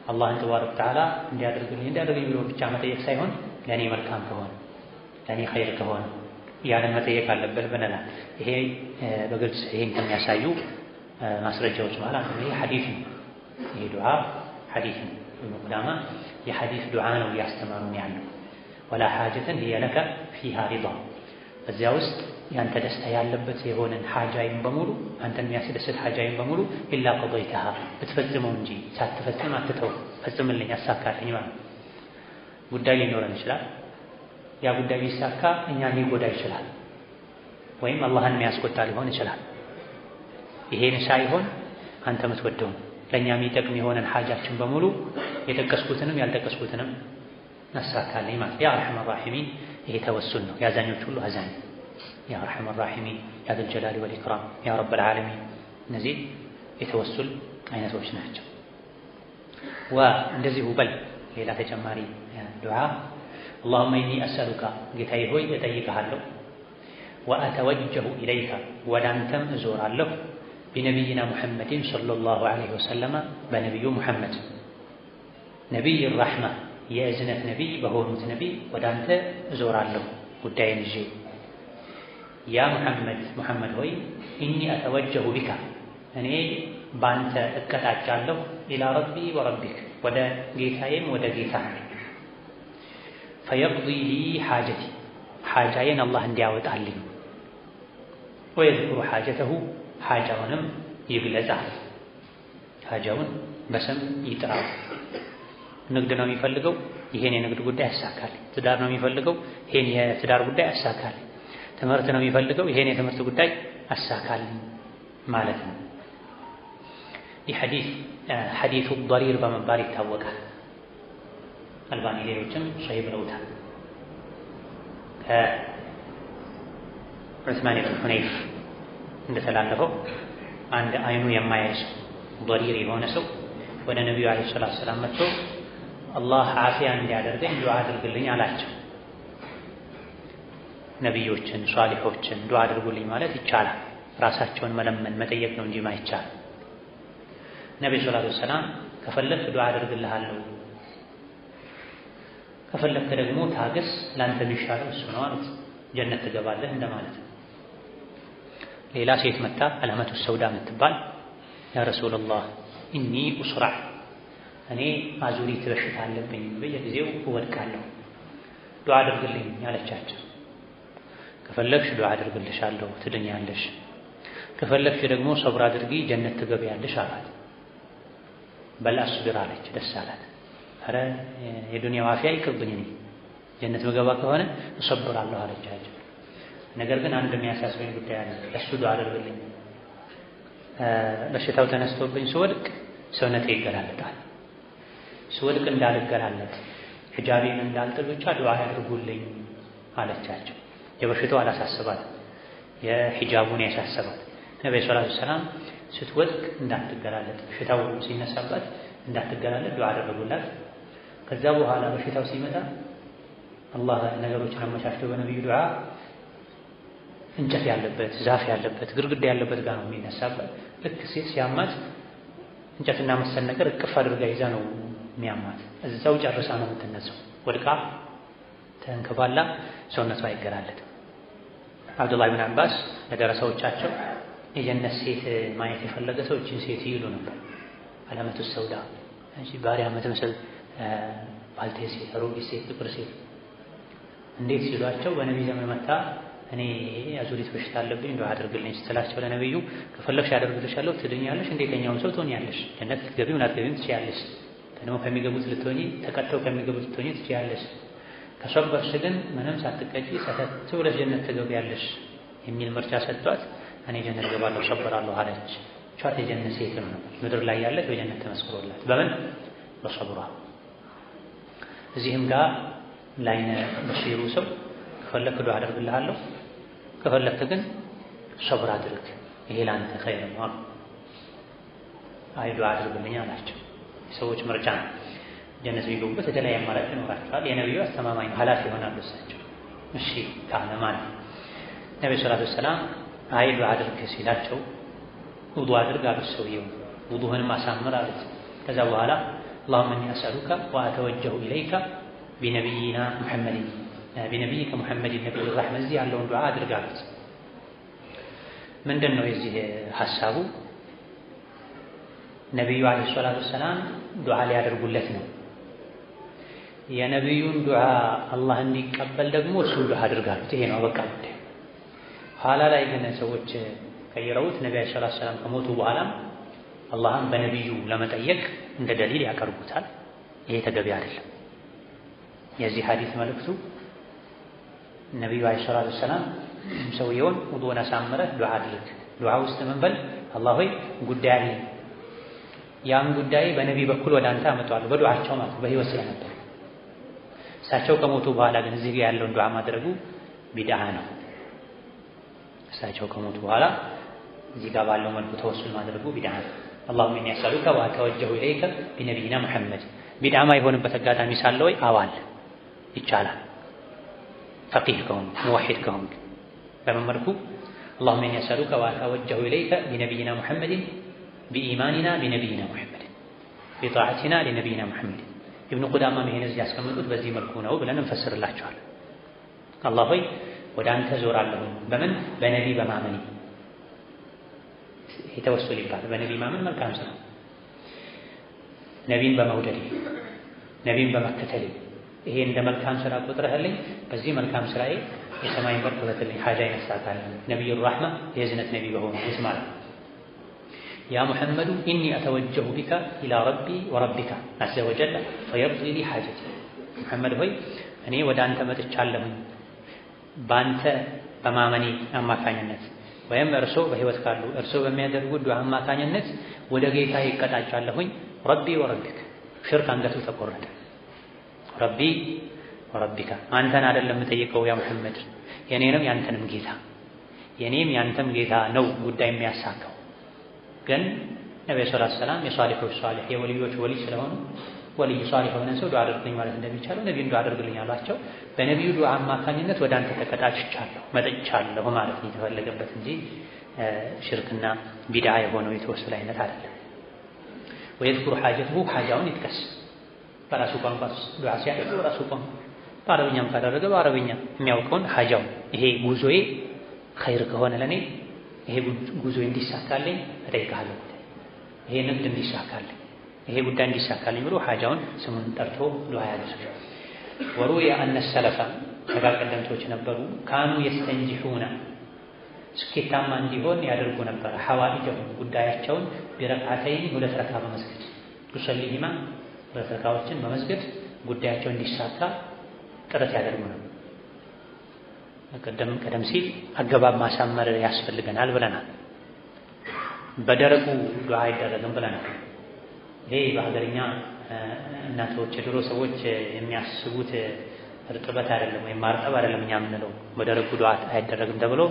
አላህን ተባረከ ወተዓላ እንዲያደርግልኝ ብሎ ብቻ መጠየቅ ሳይሆን ለእኔ መልካም ከሆነ ለእኔ ኸይር ከሆነ ያንን መጠየቅ አለበት ብለናል። ይሄ በግልጽ ይሄን ከሚያሳዩ ማስረጃዎች መሃል አንዱ ይሄ ሐዲስ ነው። ይሄ ዱዓ ሐዲስ ነው። ኢብኑ ቁዳማ የሐዲስ ዱዓ ነው እያስተማሩን ያለው። ወላ ሐጀተን هي لك فيها رضا በዚያ ውስጥ ያንተ ደስታ ያለበት የሆነን ሐጃይን በሙሉ አንተን የሚያስደስት ሐጃይን በሙሉ ኢላ ቀضይተሃ ብትፈጽመው እንጂ ሳትፈጽም አትተው፣ ፈጽምልኝ አሳካልኝ ማለት ጉዳይ ሊኖረን ይችላል። ያ ጉዳይ ቢሳካ እኛን ሊጎዳ ይችላል፣ ወይም አላህን የሚያስቆጣ ሊሆን ይችላል። ይሄን ሳይሆን አንተ የምትወደውን ለእኛ የሚጠቅም የሆነን ሐጃችን በሙሉ የጠቀስኩትንም ያልጠቀስኩትንም አሳካልኝ ማለት ያ አርሐመ ራሒሚን። ይሄ ተወሱል ነው፣ የአዛኞች ሁሉ አዛኝ ያ አርሐመ ራሒሚን ያ ዘል ጀላሊ ወል ኢክራም ያ ረበል ዓለሚን። እነዚህ የተወሱል አይነቶች ናቸው። እንደዚሁ በል ሌላ ተጨማሪ ዱዓ አላሁመ ኢኒ አስአሉካ ጌታዬ ሆይ እጠይቅሃለሁ፣ ወአተወጀሁ ኢለይካ ወደ አንተም እዞራለሁ፣ ቢነቢይና ሙሐመድን ሰለላሁ ዐለይሂ ወሰለማ በነቢዩ ሙሐመድ ነቢይ ረሕማ የእዝነት ነቢይ በሆኑት ነቢይ ወደ አንተ እዞራለሁ ጉዳይን ይዤ። ያ ሙሐመድ ሆይ ኢኒ አተወጀሁ ቢካ እኔ በአንተ እቀጣጫለሁ፣ ኢላ ረቢ ወረቢክ ወደ ጌታዬም ወደ ጌታ ፈየቅዲ ሊ ሓጀቲ ሓጃዬን አላህ እንዲያወጣልኝ፣ ወየዝኩሩ ሓጀተሁ ሓጃውንም ይግለጻል፣ ሓጃውን በስም ይጥራል። ንግድ ነው የሚፈልገው ይሄን የንግድ ጉዳይ ያሳካልኝ፣ ትዳር ነው የሚፈልገው ይሄን የትዳር ጉዳይ ያሳካልኝ፣ ትምህርት ነው የሚፈልገው ይሄን የትምህርት ጉዳይ አሳካልኝ ማለት ነው። ይህ ሐዲሱ ضرير በመባል ይታወቃል። አልባኒ ሌሎችም ሶሒህ ብለውታል። ከዑስማን ብን ሁነይፍ እንደተላለፈው አንድ አይኑ የማያይ ሰው ضرير የሆነ ሰው ወደ ነቢዩ ዓለይሂ ሰላቱ ወሰላም መጥቶ አላህ ዓፊያ እንዲያደርገኝ ዱዓ አድርግልኝ አላቸው። ነቢዮችን ሷሊሖችን ዱዓ አድርጉልኝ ማለት ይቻላል። ራሳቸውን መለመን መጠየቅ ነው እንጂ ማይቻል። ነብዩ ሰለላሁ ዐለይሂ ወሰለም ከፈለክ ዱዓ አድርግልሃለሁ፣ ከፈለክ ደግሞ ታገስ፣ ላንተ ቢሻለው እሱ ነው ማለት ጀነት ትገባለህ እንደማለት ነው። ሌላ ሴት መጣ አለመቱ ሰውዳ የምትባል ያ ረሱላህ ኢኒ ኡስራዕ እኔ አዙሪት በሽታ አለብኝ በየጊዜው እወድቃለሁ ዱዓ አድርግልኝ ያለቻቸው። ከፈለግሽ ዱዓ አድርግልሻለሁ ትድኛለሽ፣ ከፈለግሽ ደግሞ ሰብር አድርጊ ጀነት ትገቢያለሽ አላት። በል አስብር አለች። ደስ አላት። ኧረ የዱንያው አፊያ ይቅርብኝ እኔ ጀነት መገባ ከሆነ እሰብራለሁ አለቻቸው። ነገር ግን አንድ የሚያሳስበኝ ጉዳይ አለ፣ እሱ ዱዓ አድርግልኝ፣ በሽታው ተነስቶብኝ ስወድቅ ሰውነቴ ይገላለጣል፣ ስወድቅ እንዳልገላለጥ ሒጃቤን እንዳልጥል ብቻ ዱዓ ያድርጉልኝ አለቻቸው። የበሽታው አላሳሰባት፣ የሒጃቡን ያሳሰባት። ነብዩ ሰለላሁ ዐለይሂ ወሰለም ስትወድቅ እንዳትገላለጥ በሽታው ሲነሳባት እንዳትገላለጥ ዱዓ አደረጉላት። ከዛ በኋላ በሽታው ሲመጣ አላህ ነገሮችን አመቻችቶ በነብዩ ዱዓ እንጨት ያለበት ዛፍ ያለበት ግድግዳ ያለበት ጋር ነው የሚነሳበት። ልክ ሲያማት እንጨትና መሰል ነገር እቅፍ አድርጋ ይዛ ነው የሚያማት። እዛው ጨርሳ ነው የምትነሳው። ወድቃ ተንከባላ ሰውነቷ አይገላለጥም። አብዱላህ ብን አባስ ለደረሰዎቻቸው የጀነት ሴት ማየት የፈለገ ሰው እችን ሴት ይሉ ነበር። አለመቱ ሰውዳ እንጂ ባሪያ የምትመስል ባልቴት ሴት፣ አሮጊት ሴት፣ ጥቁር ሴት እንዴት ሲሏቸው በነቢይ ዘመን መጣ እኔ አዙሪት በሽታ አለብኝ ዱዓ አድርግልኝ ስትላቸው ለነብዩ ከፈለግሽ አደርግልሻለሁ ትድኛለሽ፣ እንደተኛው ሰው ትሆኛለሽ፣ ጀነት ልትገቢም ላትገቢም ትችያለሽ፣ ደግሞ ከሚገቡት ልትሆኚ ተቀጥተው ከሚገቡት ልትሆኚ ትችያለሽ፣ ከሰበርሽ ግን ምንም ሳትቀጪ ሰተት ብለሽ ጀነት ትገቢያለሽ የሚል ምርጫ ሰጥቷት እኔ ጀነት ገባለሁ ሰብራለሁ አለች። ቻት የጀነት ሴት ነው ምድር ላይ ያለች በጀነት ተመስክሮላት በምን በሰብሯ። እዚህም ጋር ላይነ በሲሩ ሰው ከፈለክ ዱዓ አደርግልሃለሁ ከፈለክ ግን ሰብር አድርግ ይሄ ላንተ ኸይር ነው። አይ ዱዓ አድርግልኝ አላቸው። የሰዎች ምርጫ ነው። ጀነት ቢገቡበት የተለያየ አማራጭ ይኖራቸዋል። የነብዩ አስተማማኝ ኃላፊ ይሆናሉ እሳቸው። እሺ ካለ ማለት ነብዩ ሰለላሁ ዐለይሂ ወሰለም አይዱ አድርግ ሲላቸው ውዱእ አድርግ አሉት። ሰውየው ውዱእህንም አሳምር አሉት። ከዛ በኋላ اللهم اني اسالك واتوجه اليك بنبينا محمد بنبيك محمد النبي الرحمه እዚህ ያለውን ዱዓ አድርግ አሉት። ምንድነው የዚህ ሐሳቡ? ነብዩ አለይሂ ሰላቱ ሰላም ዱዓ ሊያደርጉለት ነው። የነብዩን ዱዓ አላህ እንዲቀበል ደግሞ እሱን ዱዓ አድርጋሉት። ይሄ ነው በቃ ጉዳይ። ኋላ ላይ ግን ሰዎች ቀይረውት ነብዩ አለይሂ ሰላቱ ሰላም ከሞቱ በኋላ አላህን በነብዩ ለመጠየቅ እንደ ደሊል ያቀርቡታል። ይሄ ተገቢ አይደለም። የዚህ ሐዲስ መልእክቱ ነብዩ አለይሂ ሰላቱ ሰላም ሰውየውን ውዱእን አሳምረህ ዱዓ አድርግ፣ ዱዓ ውስጥ ምን በል አላህ ሆይ ጉዳይ አለኝ፣ ያን ጉዳይ በነቢ በኩል ወደ አንተ አመጣዋለሁ በዱዓቸው ማለት በህይወት ስለነበር። እሳቸው ከሞቱ በኋላ ግን እዚህ ጋር ያለውን ዱዓ ማድረጉ ቢድዓ ነው። እሳቸው ከሞቱ በኋላ እዚህ ጋር ባለው መልኩ ተወሱል ማድረጉ ቢድዓ ነው። اللهم اني اسالك واتوجه اليك بنبينا محمد ቢድዓ ማይሆንበት አጋጣሚ ሳለ ወይ አዋል ይቻላል። ፈቂህ ከሆነ ሙወሂድ ከሆነ በምን መልኩ اللهم اني اسالك واتوجه اليك بنبينا محمد بإيماننا بنبينا محمد بطاعتنا لنبينا محمد ابن قدامة ይሄን እዚህ ያስቀምጡት በዚህ መልኩ ነው ብለን እንፈስርላችኋለን። አላህ ሆይ ወደ አንተ ዞራለሁ በምን በነቢ በማመን የተወሰለ ይባላል። በነቢ ማመን መልካም ስራ፣ ነቢን በመውደድ ነቢን በመከተል ይሄ እንደ መልካም ስራ ቁጥረህልኝ በዚህ መልካም ስራዬ የሰማይ በር ክፈትልኝ፣ ሐጃ ይነሳታል። ነብዩ ረህማ የዝነት ነቢ በሆኑ ይስማል። ያ ሙሐመዱ ኢኒ አተወጀሁ ቢካ ኢላ ረቢ ወረቢካ ዐዘ ወጀል ፈየቅዲ ሊ ሐጀቲ። ሙሐመድ ሆይ እኔ ወደ አንተ መጥቻለሁኝ በአንተ በማመኔ አማካኝነት ወይም እርሶ በህይወት ካሉ እርሶ በሚያደርጉት ዱዓ አማካኝነት ወደ ጌታ ይቀጣጫለሁኝ። ረቢ ወረቢካ ሽርክ አንገቱ ተቆረጠ። ረቢ ወረቢካ አንተን አይደለም የምጠይቀው ያ ሙሐመድ የኔንም ያንተንም ጌታ የኔም ያንተም ጌታ ነው ጉዳይ የሚያሳካው። ግን ነብዩ ሰለላሁ ዐለይሂ ወሰለም የሷሊሖች ሷሊህ የወልዮች ወልይ ስለሆኑ ወልይ ሷሊህ የሆነ ሰው ዱዓ አድርግልኝ ማለት እንደሚቻለው ነብዩን ዱዓ አድርግልኝ አሏቸው። በነብዩ ዱዓ አማካኝነት ወደ አንተ ተቀጣጭቻለሁ መጥቻለሁ ማለት ነው የተፈለገበት እንጂ ሽርክና ቢድዓ የሆነው የተወሰለ አይነት አይደለም። ወይዝኩር ሐጀቱ ሐጃውን ይጥቀስ በራሱ ቋንቋ ዱዓ ሲያደርግ በራሱ ቋንቋ በአረብኛም ካደረገ በአረብኛ የሚያውቀውን ሐጃውን ይሄ ጉዞዬ ኸይር ከሆነ ለኔ ይሄ ጉዞዬ እንዲሳካልኝ እጠይቅሃለሁ፣ ይሄ ንግድ እንዲሳካልኝ፣ ይሄ ጉዳይ እንዲሳካልኝ ብሎ ሐጃውን ስሙን ጠርቶ ዱዓ ያደርጋል። ወሩያ አነ ሰለፈ ተጋር ቀደምቶች ነበሩ ካኑ የስተንጂሑና ስኬታማ እንዲሆን ያደርጉ ነበር። ሐዋኢጀሁም ጉዳያቸውን ቢረክዓተይን ሁለት ረክዓ በመስገድ ዩሰሊሂማ ሁለት ረክዓዎችን በመስገድ ጉዳያቸው እንዲሳካ ጥረት ያደርጉ ነበር። ቀደም ሲል አገባብ ማሳመር ያስፈልገናል ብለናል። በደረቁ ዱዓ አይደረግም ብለናል። ይሄ በሀገርኛ እናቶች የድሮ ሰዎች የሚያስቡት እርጥበት አይደለም ወይም ማርጠብ አይደለም እኛ የምንለው በደረቁ ዱዓ አይደረግም ተብሎ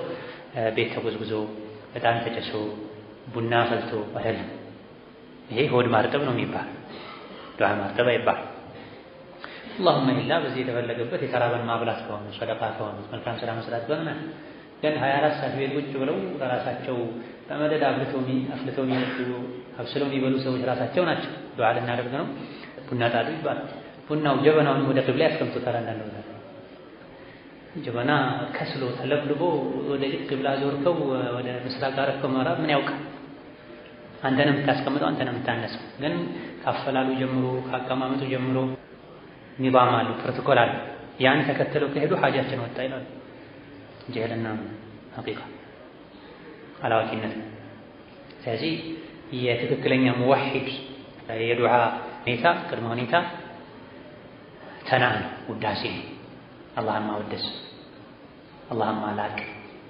ቤት ተጎዝጉዞ በጣም ተጨሶ ቡና ፈልቶ አይደለም። ይሄ ሆድ ማርጠብ ነው የሚባል ዱዓ ማርጠብ አይባል። اللهم ኢላ በዚህ የተፈለገበት የተራበን ማብላት ከሆነ ሰደቃ ከሆነ መልካም ስራ መስራት ከሆነ ግን 24 ሰዓት ቤት ቁጭ ብለው ራሳቸው በመደዳ አፍልተው አብስለው የሚበሉ ሰዎች ራሳቸው ናቸው። ዱዓ ልናደርግ ነው ቡና ጣዱ ይባላል። ቡናው ጀበናውን ወደ ቂብላ ያስቀምጡታል። አንዳንዱ ጀበና ከስሎ ተለብልቦ ወደ ቂብላ ዞርከው ወደ ምስራቅ አረከው ምዕራብ ምን ያውቃል? አንተንም የምታስቀምጠው አንተንም የምታነሳው። ግን ካፈላሉ ጀምሮ ካቀማመጡ ጀምሮ ኒዛም አሉ፣ ፕሮቶኮል አሉ። ያን ተከትለው ከሄዱ ሐጃችን ወጣ ይላሉ። ጀህልና ሐቂቃ አላዋቂነት። ስለዚህ የትክክለኛ ሙወሂድ የዱዓ ሁኔታ ቅድመ ሁኔታ ተናህ ነው፣ ውዳሴ ነው። አላህን ማወደስ፣ አላህን ማላቅ፣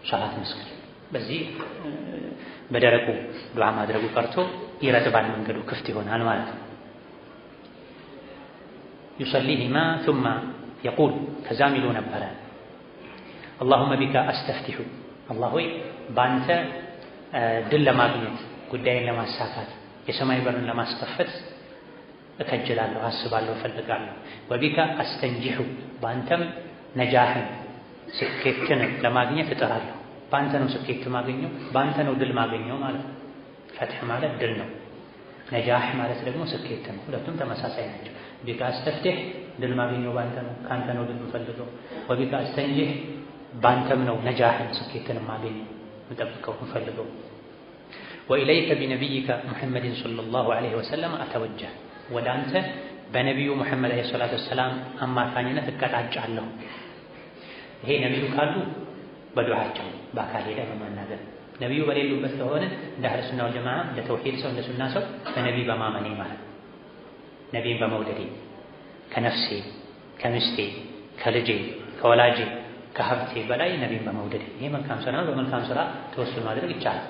ሶላት መስገድ። በዚህ በደረቁ ዱዓ ማድረጉ ቀርቶ ይረጥባል፣ መንገዱ ክፍት ይሆናል ማለት ነው። يصليهما ثم يقول كزامل نبرا اللهم بك أستفتح الله ሆይ ባንተ ድል ለማግኘት ጉዳይን ለማሳካት የሰማይ በርን ለማስከፈት እከጅላለሁ፣ አስባለሁ፣ እፈልጋለሁ። ወቢካ አስተንጂሑ በአንተም ነጃህን ስኬትን ለማግኘት እጥራለሁ። በአንተ ነው ስኬት ማገኘው፣ በአንተ ነው ድል ማገኘው ማለት ነው። ፈትሕ ማለት ድል ነው። ነጃህ ማለት ደግሞ ስኬት ነው። ሁለቱም ተመሳሳይ ናቸው። ቢካ አስተፍትሕ ድል ማገኘው በአንተ ነው፣ ከአንተ ነው ድል የምፈልገው። ወቢካ አስተንጂሕ በአንተም ነው ነጃህን ስኬትን ማገኘው፣ የምጠብቀው፣ የምፈልገው። ወኢለይከ ቢነቢይከ ሙሐመድን ሰለላሁ ዐለይሂ ወሰለም አተወጀህ ወደ አንተ በነቢዩ ሙሐመድ ዐለይሂ ሰላቱ ወሰላም አማካኝነት እቀጣጫለሁ። ይሄ ነቢዩ ካሉ በዱዓቸው በአካል ሄደ በማናገር ነቢዩ በሌሉበት ከሆነ እንደ አህለ ሱና ወል ጀማዓ እንደ ተውሂድ ሰው እንደ ሱና ሰው በነቢይ በማመኔ ማለት ነቢይን በመውደዴ ከነፍሴ ከምስቴ ከልጄ ከወላጄ ከሀብቴ በላይ ነቢይን በመውደዴ ይሄ መልካም ስራ ነው። በመልካም ስራ ተወሱል ማድረግ ይቻላል።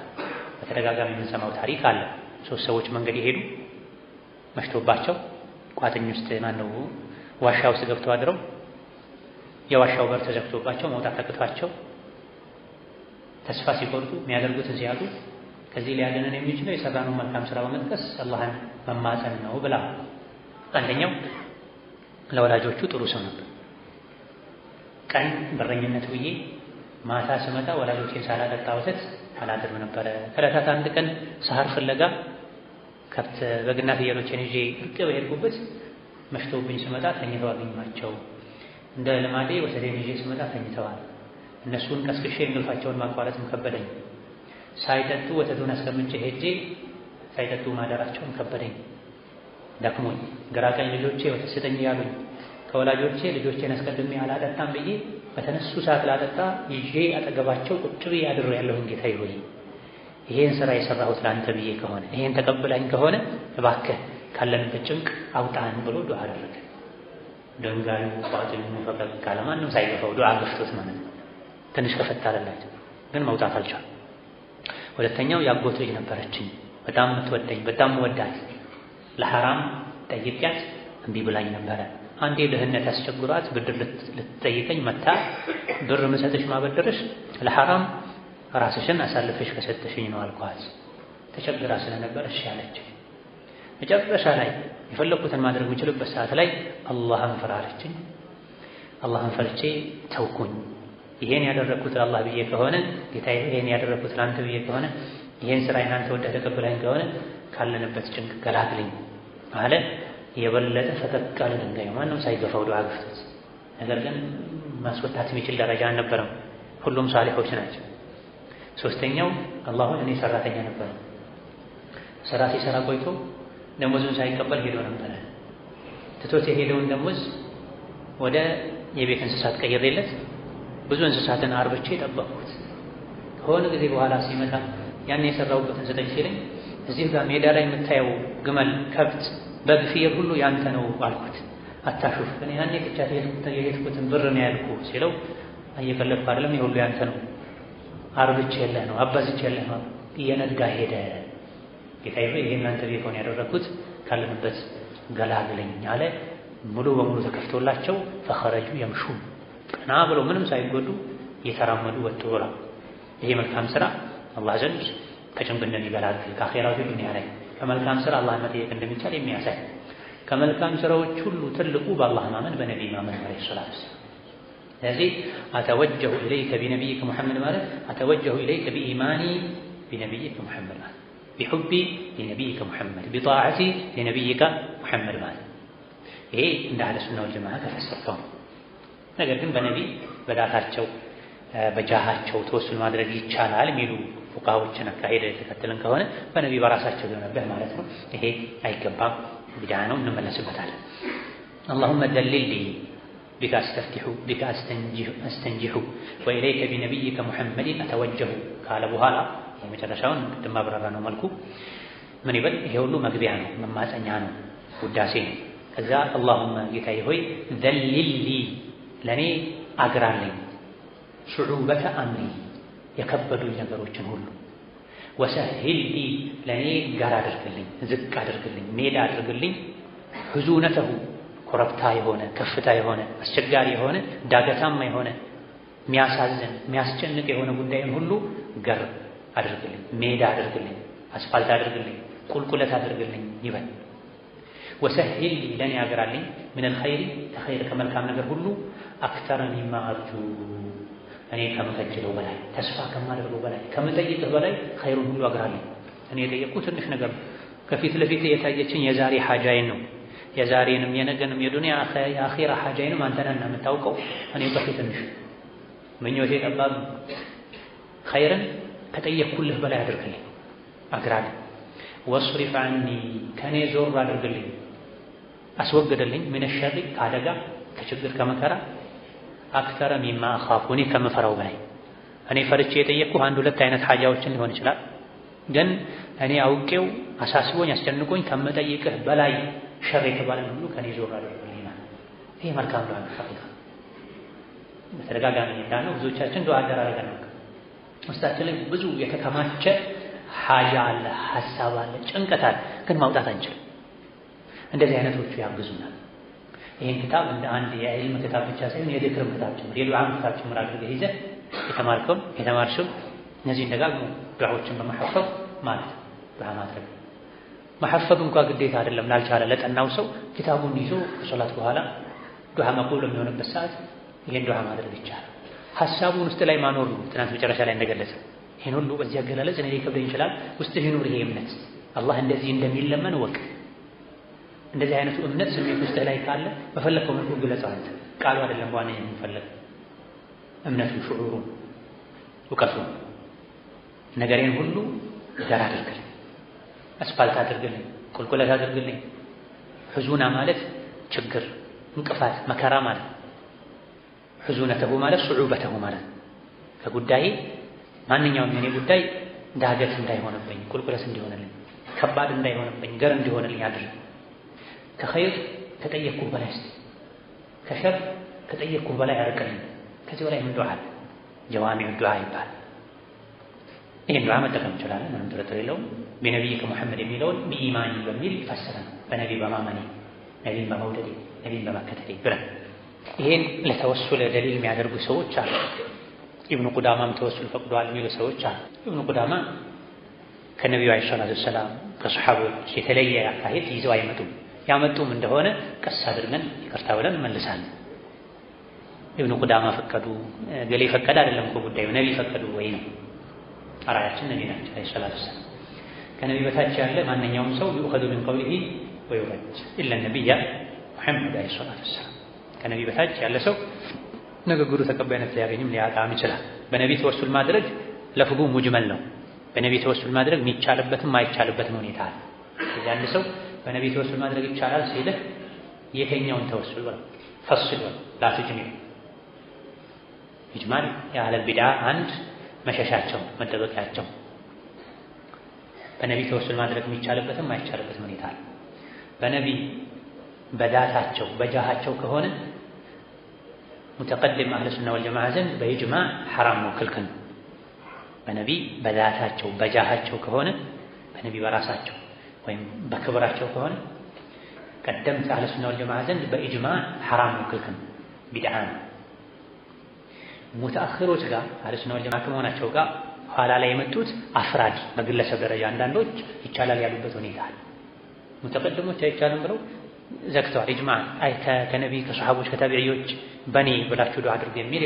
በተደጋጋሚ የምንሰማው ታሪክ አለ። ሶስት ሰዎች መንገድ ይሄዱ መሽቶባቸው ቋጥኝ ውስጥ ዋሻ ውስጥ ገብተው አድረው የዋሻው በር ተዘግቶባቸው መውጣት ተቅቷቸው ተስፋ ሲቆርጡ የሚያደርጉትን ሲያጡ ከዚህ ሊያድነን የሚችለው የሰራነው መልካም ስራ በመጥቀስ አላህን መማፀን ነው ብላ። አንደኛው ለወላጆቹ ጥሩ ሰው ነበር። ቀን በረኝነት ብዬ ማታ ስመጣ ወላጆቼን ሳላጠጣ ወተት አላድርም ነበረ። ከዕለታት አንድ ቀን ሰሃር ፍለጋ ከብት በግና ፍየሎችን ይዤ እርቅ በሄድኩበት መሽቶብኝ ስመጣ ተኝተው አገኘኋቸው። እንደ ልማዴ ወተቴን ይዤ ስመጣ ተኝተዋል። እነሱን ቀስቅሼ እንቅልፋቸውን ማቋረጥም ከበደኝ። ሳይጠጡ ወተቱን አስቀምጬ ሄጄ ሳይጠጡ ማደራቸውን ከበደኝ፣ ደክሞኝ። ግራ ቀኝ ልጆቼ ወተት ስጠኝ ያሉኝ ከወላጆቼ ልጆቼን አስቀድሜ አላጠጣም ብዬ በተነሱ ሰዓት ላጠጣ ይዤ አጠገባቸው ቁጭ ብዬ አድሬያለሁኝ። ጌታዬ ሆይ ይሄን ስራ የሰራሁት ለአንተ ብዬ ከሆነ ይሄን ተቀብላኝ ከሆነ እባክህ ካለንበት ጭንቅ አውጣን ብሎ ዱዓ አደረገ። ድንጋዩ ቋጥኙ ፈቀቅ ካለ ማንም ሳይገፋው ዱዓ ገፍቶት ማለት ነው። ትንሽ ከፈት አለላቸው፣ ግን መውጣት አልቻለም። ሁለተኛው ያጎት ልጅ ነበረችኝ፣ በጣም የምትወደኝ በጣም ወዳት። ለሐራም ጠይቂያት እምቢ ብላኝ ነበረ። አንዴ ድህነት አስቸግሯት ብድር ልትጠይቀኝ መታ ብር ምሰጥሽ ማበደርሽ ለሐራም ራስሽን አሳልፈሽ ከሰጠሽኝ ነው አልኳት። ተቸግራ ስለነበር እሺ አለች። መጨረሻ ላይ የፈለኩትን ማድረግ የምችልበት ሰዓት ላይ አላህን ፍራ አለችኝ። አላህን ፈርቼ ተውኩኝ። ይሄን ያደረኩት ለአላህ ብዬ ከሆነ ጌታዬ፣ ይሄን ያደረኩት ለአንተ ብዬ ከሆነ ይሄን ስራ እናንተ ወደህ ተቀብለኝ ከሆነ ካለንበት ጭንቅ ገላግለኝ አለ። የበለጠ ፈቀቅ አለ ድንጋዩ፣ ማንም ሳይገፋው ዱዓ ገፍቶት። ነገር ግን ማስወጣት የሚችል ደረጃ አልነበረም። ሁሉም ሳሊሖች ናቸው። ሶስተኛው አላሁን እኔ ሰራተኛ ነበር። ስራ ሲሰራ ቆይቶ ደሞዙን ሳይቀበል ሄዶ ነበር። ትቶት የሄደውን ደሞዝ ወደ የቤት እንስሳት ቀይሬለት ብዙ እንስሳትን አርብቼ ጠበቅኩት። ከሆነ ጊዜ በኋላ ሲመጣ ያን የሰራሁበትን ስጠኝ ሲለኝ እዚህ ጋር ሜዳ ላይ የምታየው ግመል፣ ከብት፣ በግ፣ ፍየል ሁሉ ያንተ ነው አልኩት። አታሹፍ፣ እኔ ያኔ ብቻ የሄድኩትን ብር ነው ያልኩ ሲለው እየቀለድኩ አይደለም፣ ይሄ ሁሉ ያንተ ነው፣ አርብቼልህ ነው፣ አባዝቼልህ ነው። እየነጋ ሄደ። ጌታዬ ሆይ ይሄን አንተ ቢሆን ያደረኩት ካለንበት ገላግለኝ አለ። ሙሉ በሙሉ ተከፍቶላቸው ፈኸረጁ የምሹ ቀና ብለው ምንም ሳይጎዱ እየተራመዱ ወጡ ብላ። ይሄ መልካም ስራ አላህ ዘንድ ከጭንቅ እንደሚገላግል ከአኼራው ዱንያ ላይ ከመልካም ስራ አላህን መጠየቅ እንደሚቻል የሚያሳይ። ከመልካም ስራዎች ሁሉ ትልቁ በአላህ ማመን በነቢይ ማመን ማለት ይችላል። ስለዚህ አተወጀሁ ኢለይከ ቢነቢይከ ሙሐመድ ማለት አተወጀሁ ኢለይከ ቢኢማኒ ቢነቢይከ ሙሐመድ ማለት ቢሑቢ ሊነቢይከ ሙሐመድ ቢጣዓቲ ሊነቢይከ ሙሐመድ ማለት ይሄ እንደ አህለ ሱና ወል ጀማዓ ተፈሰረው። ነገር ግን በነቢይ በዳታቸው በጃሃቸው ተወሱል ማድረግ ይቻላል የሚሉ ፉቃዎችን አካሄደ ተከትለን ከሆነ በነቢይ በራሳቸው ይሆነብህ ማለት ነው። ይሄ አይገባም፣ ቢድዓ ነው። እንመለስበታለን። اللهم دلل لي بك استفتح بك استنجح وإليك بنبيك محمد أتوجه قال በኋላ የመጨረሻውን ቅድም አብራራ ነው መልኩ ምን ይበል? ይሄ ሁሉ መግቢያ ነው፣ መማፀኛ ነው፣ ውዳሴ ነው። ከዛ اللهم ጌታዬ ሆይ ذلل لي ለኔ አግራለኝ ሹዑበተ አምሪ የከበዱኝ ነገሮችን ሁሉ ወሰህል ሊ ለኔ ጋር አድርግልኝ፣ ዝቅ አድርግልኝ፣ ሜዳ አድርግልኝ ህዙነተሁ ኮረብታ የሆነ ከፍታ የሆነ አስቸጋሪ የሆነ ዳገታማ የሆነ የሚያሳዝን የሚያስጨንቅ የሆነ ጉዳይን ሁሉ ገር አድርግልኝ፣ ሜዳ አድርግልኝ፣ አስፋልት አድርግልኝ፣ ቁልቁለት አድርግልኝ ይበል። ወሰሂል ለኔ ያግራልኝ ምን الخير ተኸይር ከመልካም ነገር ሁሉ አክተር ሚማ አርጁ እኔ ከምከጅለው በላይ ተስፋ ከማደርገው በላይ ከምጠይቅህ በላይ ኸይሩን ሁሉ አግራልኝ። እኔ የጠየቅኩት ትንሽ ነገር ከፊት ለፊት የታየችኝ የዛሬ ሐጃዬን ነው። የዛሬንም የነገንም የዱንያ የአኺራ ሐጃዬንም አንተ ነህ የምታውቀው። እኔ በፊት ትንሽ ምኞቴ ጠባብ ኸይርን ከጠየቅኩልህ በላይ አድርግልኝ አግራልኝ። ወስሪፍ ዐኒ ከኔ ዞር አድርግልኝ አስወግድልኝ ምን ሸሪ ከአደጋ ከችግር ከመከራ አክተረ ሚማ አኻፉ እኔ ከምፈራው በላይ እኔ ፈርቼ የጠየቅኩህ አንድ ሁለት አይነት ሐጃዎችን ሊሆን ይችላል። ግን እኔ አውቄው አሳስቦኝ አስጨንቆኝ ከምጠይቅህ በላይ ሸር የተባለን ሁሉ ከኔ ዞር አድርግልኝ ማለት ይሄ መልካም ዱዓ ነው። በተደጋጋሚ እንዳልነው ብዙዎቻችን ዱዓ አደራረገን ነው። ውስጣችን ላይ ብዙ የተከማቸ ሐጃ አለ፣ ሐሳብ አለ፣ ጭንቀት አለ፣ ግን ማውጣት አንችልም። እንደዚህ አይነቶቹ ያግዙናል። ይሄን ክታብ እንደ አንድ የዕልም ክታብ ብቻ ሳይሆን የዚክር ክታብ ጭምር የዱዓ ክታብ ጭምር አድርገህ ይዘህ የተማርሽውን እነዚህን ደጋግሞ ዱዓዎችን በመሐፈዝ ማለት ዱዓ ማድረግ መሐፈዝ እንኳን ግዴታ አይደለም። ላልቻለ ለጠናው ሰው ክታቡን ይዞ ከሶላት በኋላ ዱዓ መቅቡል የሚሆንበት ሰዓት ይሄን ዱዓ ማድረግ ይቻላል። ሐሳቡን ውስጥ ላይ ማኖር ነው። ትናንት መጨረሻ ላይ እንደገለጸ ይሄን ሁሉ በዚህ አገላለጽ እኔ ሊከብደኝ ይችላል። ውስጥህ ይኑር ይሄ እምነት አላህ እንደዚህ እንደሚለመን ወቅ እንደዚህ አይነቱ እምነት ስሜት ውስጥህ ላይ ካለ በፈለከው መልኩ ግለጸው። አንተ ቃሉ አይደለም ዋናው የሚፈልግ እምነቱ፣ ሹዑሩ፣ እውቀቱ ነገሬን ሁሉ ዳር አድርግልኝ፣ አስፋልት አድርግልኝ፣ ቁልቁለት አድርግልኝ። ሕዙና ማለት ችግር፣ እንቅፋት፣ መከራ ማለት ሕዙነተሁ ማለት ሱዑበተሁ ማለት ከጉዳይ ማንኛውም የኔ ጉዳይ ዳገት እንዳይሆንብኝ፣ ቁልቁለት እንዲሆንልኝ፣ ከባድ እንዳይሆንብኝ፣ ገር እንዲሆንልኝ አድርግ። ከኸይር ከጠየቅኩህ በላይ ከሸር ከጠየቅኩህ በላይ አርቅልኝ። ከዚህ በላይ ምን ዱዓ አለ? ጀዋሚዑ ዱዓ ይባላል። ይህን ዱዓ መጠቀም እንችላለን፣ ምንም ጥርጥር የለውም። ቢነቢይከ ሙሐመድ የሚለውን ቢኢማኒ በሚል ይፈሰረ ነው። በነቢ በማመኔ ነቢን በመውደዴ ነቢን በመከተሌ ብለን ይሄን ለተወሱል ደሊል የሚያደርጉ ሰዎች አሉ። ኢብኑ ቁዳማም ተወሱል ፈቅደዋል የሚሉ ሰዎች አሉ። ኢብኑ ቁዳማ ከነቢዩ ዓለይሂ ሰላቱ ወሰላም ከሰሐቦች የተለየ አካሄድ ይዘው አይመጡም። ያመጡም እንደሆነ ቀስ አድርገን ይቅርታ ብለን እንመልሳለን። ኢብኑ ቁዳማ ፈቀዱ ገሌ ፈቀደ አይደለም እኮ ጉዳዩ ነቢ ፈቀዱ ወይ ነው። አራያችን ነቢ ናቸው ዓለይሂ ሰላቱ ወሰላም። ከነቢ በታች ያለ ማንኛውም ሰው ይኡኸዙ ሚን ቀውሊሂ ወዩረድ ኢላ ነቢያ ሙሐመድ ዓለይሂ ሰላቱ ወሰላም። ከነቢ በታች ያለ ሰው ንግግሩ ተቀባይነት ሊያገኝም ሊያጣም ይችላል። በነቢ ተወሱል ማድረግ ለፍዙ ሙጅመል ነው። በነቢ ተወሱል ማድረግ የሚቻልበትም ማይቻልበትም ሁኔታ አለ። አንድ ሰው በነቢ ተወሱል ማድረግ ይቻላል ሲልህ የተኛውን ተወሱል በለው ፈስል በለው ላትጅሚዕ ኢጅማል የአህለል ቢድዓ አንድ መሸሻቸው መደበቂያቸው። በነቢ ተወሱል ማድረግ የሚቻልበትም ማይቻልበትም ሁኔታ አለ። በነቢ በዳታቸው በጃሃቸው ከሆነ ሙተቀድም አህለ ሱና ወልጀማዓ ዘንድ በኢጅማዕ ሐራም ነው፣ ክልክል ነው። በነቢ በዳታቸው በጃሃቸው ከሆነ በነቢ በራሳቸው ወይም በክብራቸው ከሆነ ቀደምት አህለ ሱና ወልጀማዓ ዘንድ በኢጅማዕ ሐራም ነው፣ ክልክል ነው፣ ቢድዓ ነው። ሙተአኽሮች ጋር አህለ ሱና ወልጀማዓ ከመሆናቸው ጋር ኋላ ላይ የመጡት አፍራድ በግለሰብ ደረጃ አንዳንዶች ይቻላል ያሉበት ሁኔታ አለ። ሙተቀድሞች አይቻልም ብለው ዘግተዋል። ኢጅማዕ ከነቢ ከሰሐቦች ከታቢዒዎች በኔ ብላችሁ ዱዓ አድርጉ የሚል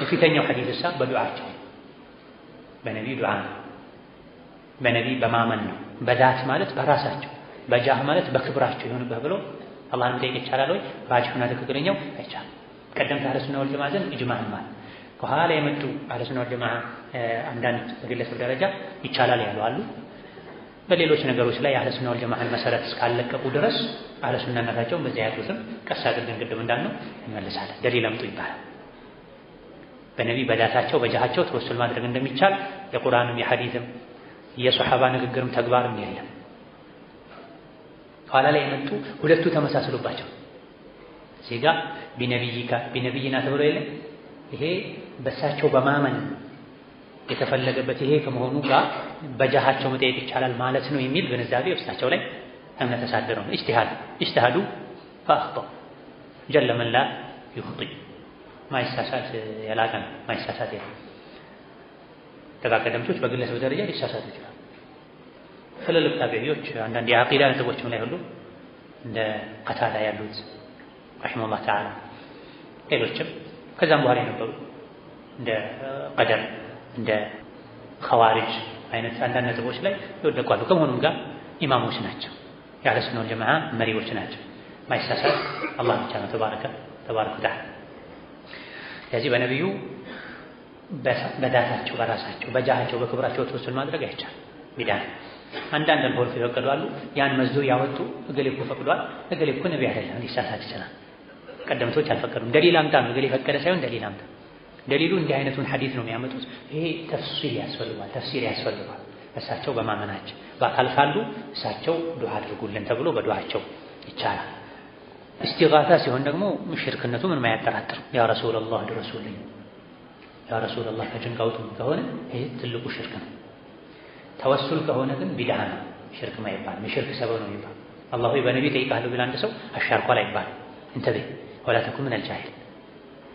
የፊተኛው ሐዲስ እሳ በዱዓቸው በነቢ ዱዓ በነቢ በማመን ነው። በዛት ማለት በራሳቸው በጃህ ማለት በክብራቸው ይሁንብህ ብሎ አላህን መጠየቅ ይቻላል ወይ? ራጅሑና ትክክለኛው አይቻልም። ቀደምት አህለ ሱና ወልጀማዓ ዘንድ ኢጅማዕ ማለት ከኋላ የመጡ አህለ ሱና ወልጀማዓ አንዳንድ በግለሰብ ደረጃ ይቻላል ያሉ አሉ። በሌሎች ነገሮች ላይ አህለ ሱና ወልጀማዓን መሰረት እስካለቀቁ ድረስ አህለ ሱናነታቸውን በዚያ ያጡትም ቀስ አድርገን ቅድም እንዳልነው እንመልሳለን። ደሊል አምጡ ይባላል። በነቢ በዳታቸው በጃሃቸው ተወሱል ማድረግ እንደሚቻል የቁርአንም የሐዲስም የሱሐባ ንግግርም ተግባርም የለም። ኋላ ላይ የመጡ ሁለቱ ተመሳስሉባቸው እዚህ ጋር ቢነቢይና ተብሎ የለም። ይሄ በሳቸው በማመን የተፈለገበት ይሄ ከመሆኑ ጋር በጃሃቸው መጠየቅ ይቻላል ማለት ነው የሚል ግንዛቤ ውስጣቸው ላይ እምነት ተሳደረው ነው። ኢጅቲሃዱ ፈአኽጠኡ ጀለ መን ላ ዩኽጢእ ማይሳሳት የላቀ ነው። ማይሳሳት የለም። ቀደምቶች በግለሰብ ደረጃ ሊሳሳቱ ይችላሉ። ትልልቅ ታቢዒዎች አንዳንድ የዓቂዳ ነጥቦችም ላይ ሁሉ እንደ ቀታዳ ያሉት ረሒመሁላህ ተዓላ ሌሎችም ከዛም በኋላ የነበሩ እንደ ቀደር እንደ ኸዋሪጅ አይነት አንዳንድ ነጥቦች ላይ ይወደቋሉ። ከመሆኑም ጋር ኢማሞች ናቸው፣ የአህለ ሱና ወል ጀማዓ መሪዎች ናቸው። ማይሳሳት አላህ ብቻ ነው ተባረከ ወተዓላ። ስለዚህ በነቢዩ በዳታቸው በራሳቸው በጃሃቸው በክብራቸው ተወሱል ማድረግ አይቻልም። ቢድዓ አንዳንድ አልፎ ይፈቀዱ አሉ። ያን መዝዶ ያወጡ እገሌ እኮ ፈቅዷል፣ እገሌ እኮ ነቢ አይደለም ሊሳሳት ይችላል። ቀደምቶች አልፈቀዱም። ደሊል አምጣ ነው፣ እገሌ ፈቀደ ሳይሆን ደሊል አምጣ። ደሊሉ እንዲህ አይነቱን ሐዲስ ነው የሚያመጡት። ይሄ ተፍሲር ያስፈልጋል። እሳቸው በማመናቸው በአካል ካሉ እሳቸው ዱዓ አድርጉልን ተብሎ በዱዓቸው ይቻላል። እስቲጋታ ሲሆን ደግሞ ሽርክነቱ ምንም አያጠራጥርም። ያ ረሱላህ ድረሱልኝ፣ ያ ረሱላህ ከጭንቅ አውጡኝ ከሆነ ይሄ ትልቁ ሽርክ ነው። ተወሱል ከሆነ ግን ቢድዓ ነው፣ ሽርክ አይባልም። የሽርክ ሰበብ ነው ይባል። አላህ ሆይ በነቢ ጠይቃለሁ ቢል አንድ ሰው አሻርኳል አይባልም። እንተቤ ወላ ተኩን ሚነል ጃሂል።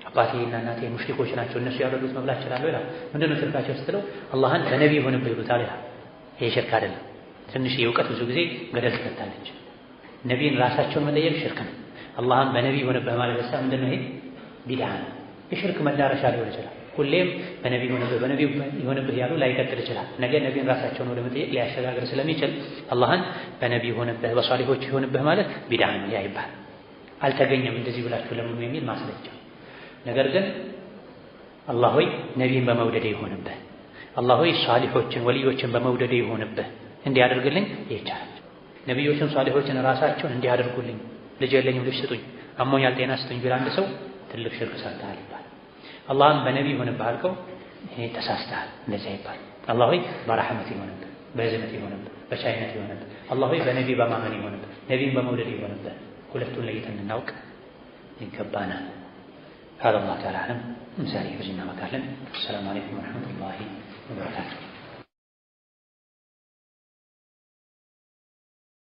አባቴና እናቴ ሙሽሪኮች ናቸው፣ እነሱ ያበሉት መብላት እችላለሁ ይላል። ምንድነው ሽርካቸው ስትለው አላህን በነቢ ሆነብህ ይሉታል ይላል። ይሄ ሽርክ አይደለም። ትንሽ የእውቀት ብዙ ጊዜ ገደል ትከታለች። ነቢይን ራሳቸውን መጠየቅ ሽርክ ነው። አላህን በነቢ ሆነብህ ማለት ለሳ ምንድነው? ይሄ ቢድዓ ነው። የሽርክ መዳረሻ ሊሆን ይችላል። ሁሌም በነቢ ሆነብህ ያሉ ላይቀጥል ይችላል። ነገ ነቢይን ራሳቸውን ወደ መጠየቅ ሊያሸጋግር ስለሚችል አላህን በነቢ ሆነብህ በሷሊሆች ሆነብህ ማለት ቢድዓ ነው። ያ ይባል አልተገኘም እንደዚህ ብላችሁ ለምኑ የሚል ማስረጃ። ነገር ግን አላህ ሆይ ነቢይን በመውደድ ይሆንብህ፣ አላህ ሆይ ሷሊሆችን ወልዮችን በመውደድ ይሆንብህ እንዲያደርግልኝ ይቻላል። ነቢዮችን ሷሊሆችን ራሳቸውን እንዲያደርጉልኝ፣ ልጅ የለኝም ልጅ ስጡኝ፣ አሞኛል ጤና ስጡኝ ቢል አንድ ሰው ትልቅ ሽርክ ሰርተሃል ይባላል። አላህን በነቢ ይሆንብህ አልከው፣ ይሄ ተሳስተሃል፣ እንደዚያ ይባላል። አላህ ሆይ በረሕመት ይሆንብህ፣ በእዝነት ይሆንብህ፣ በቻይነት ይሆንብህ። አላህ ሆይ በነቢ በማመን ይሆንብህ፣ ነቢይን በመውደድ ይሆንብህ። ሁለቱን ለይተን እናውቅ ይገባናል። هذا الله تعالى أعلم. مساء الخير. السلام عليكم ورحمة الله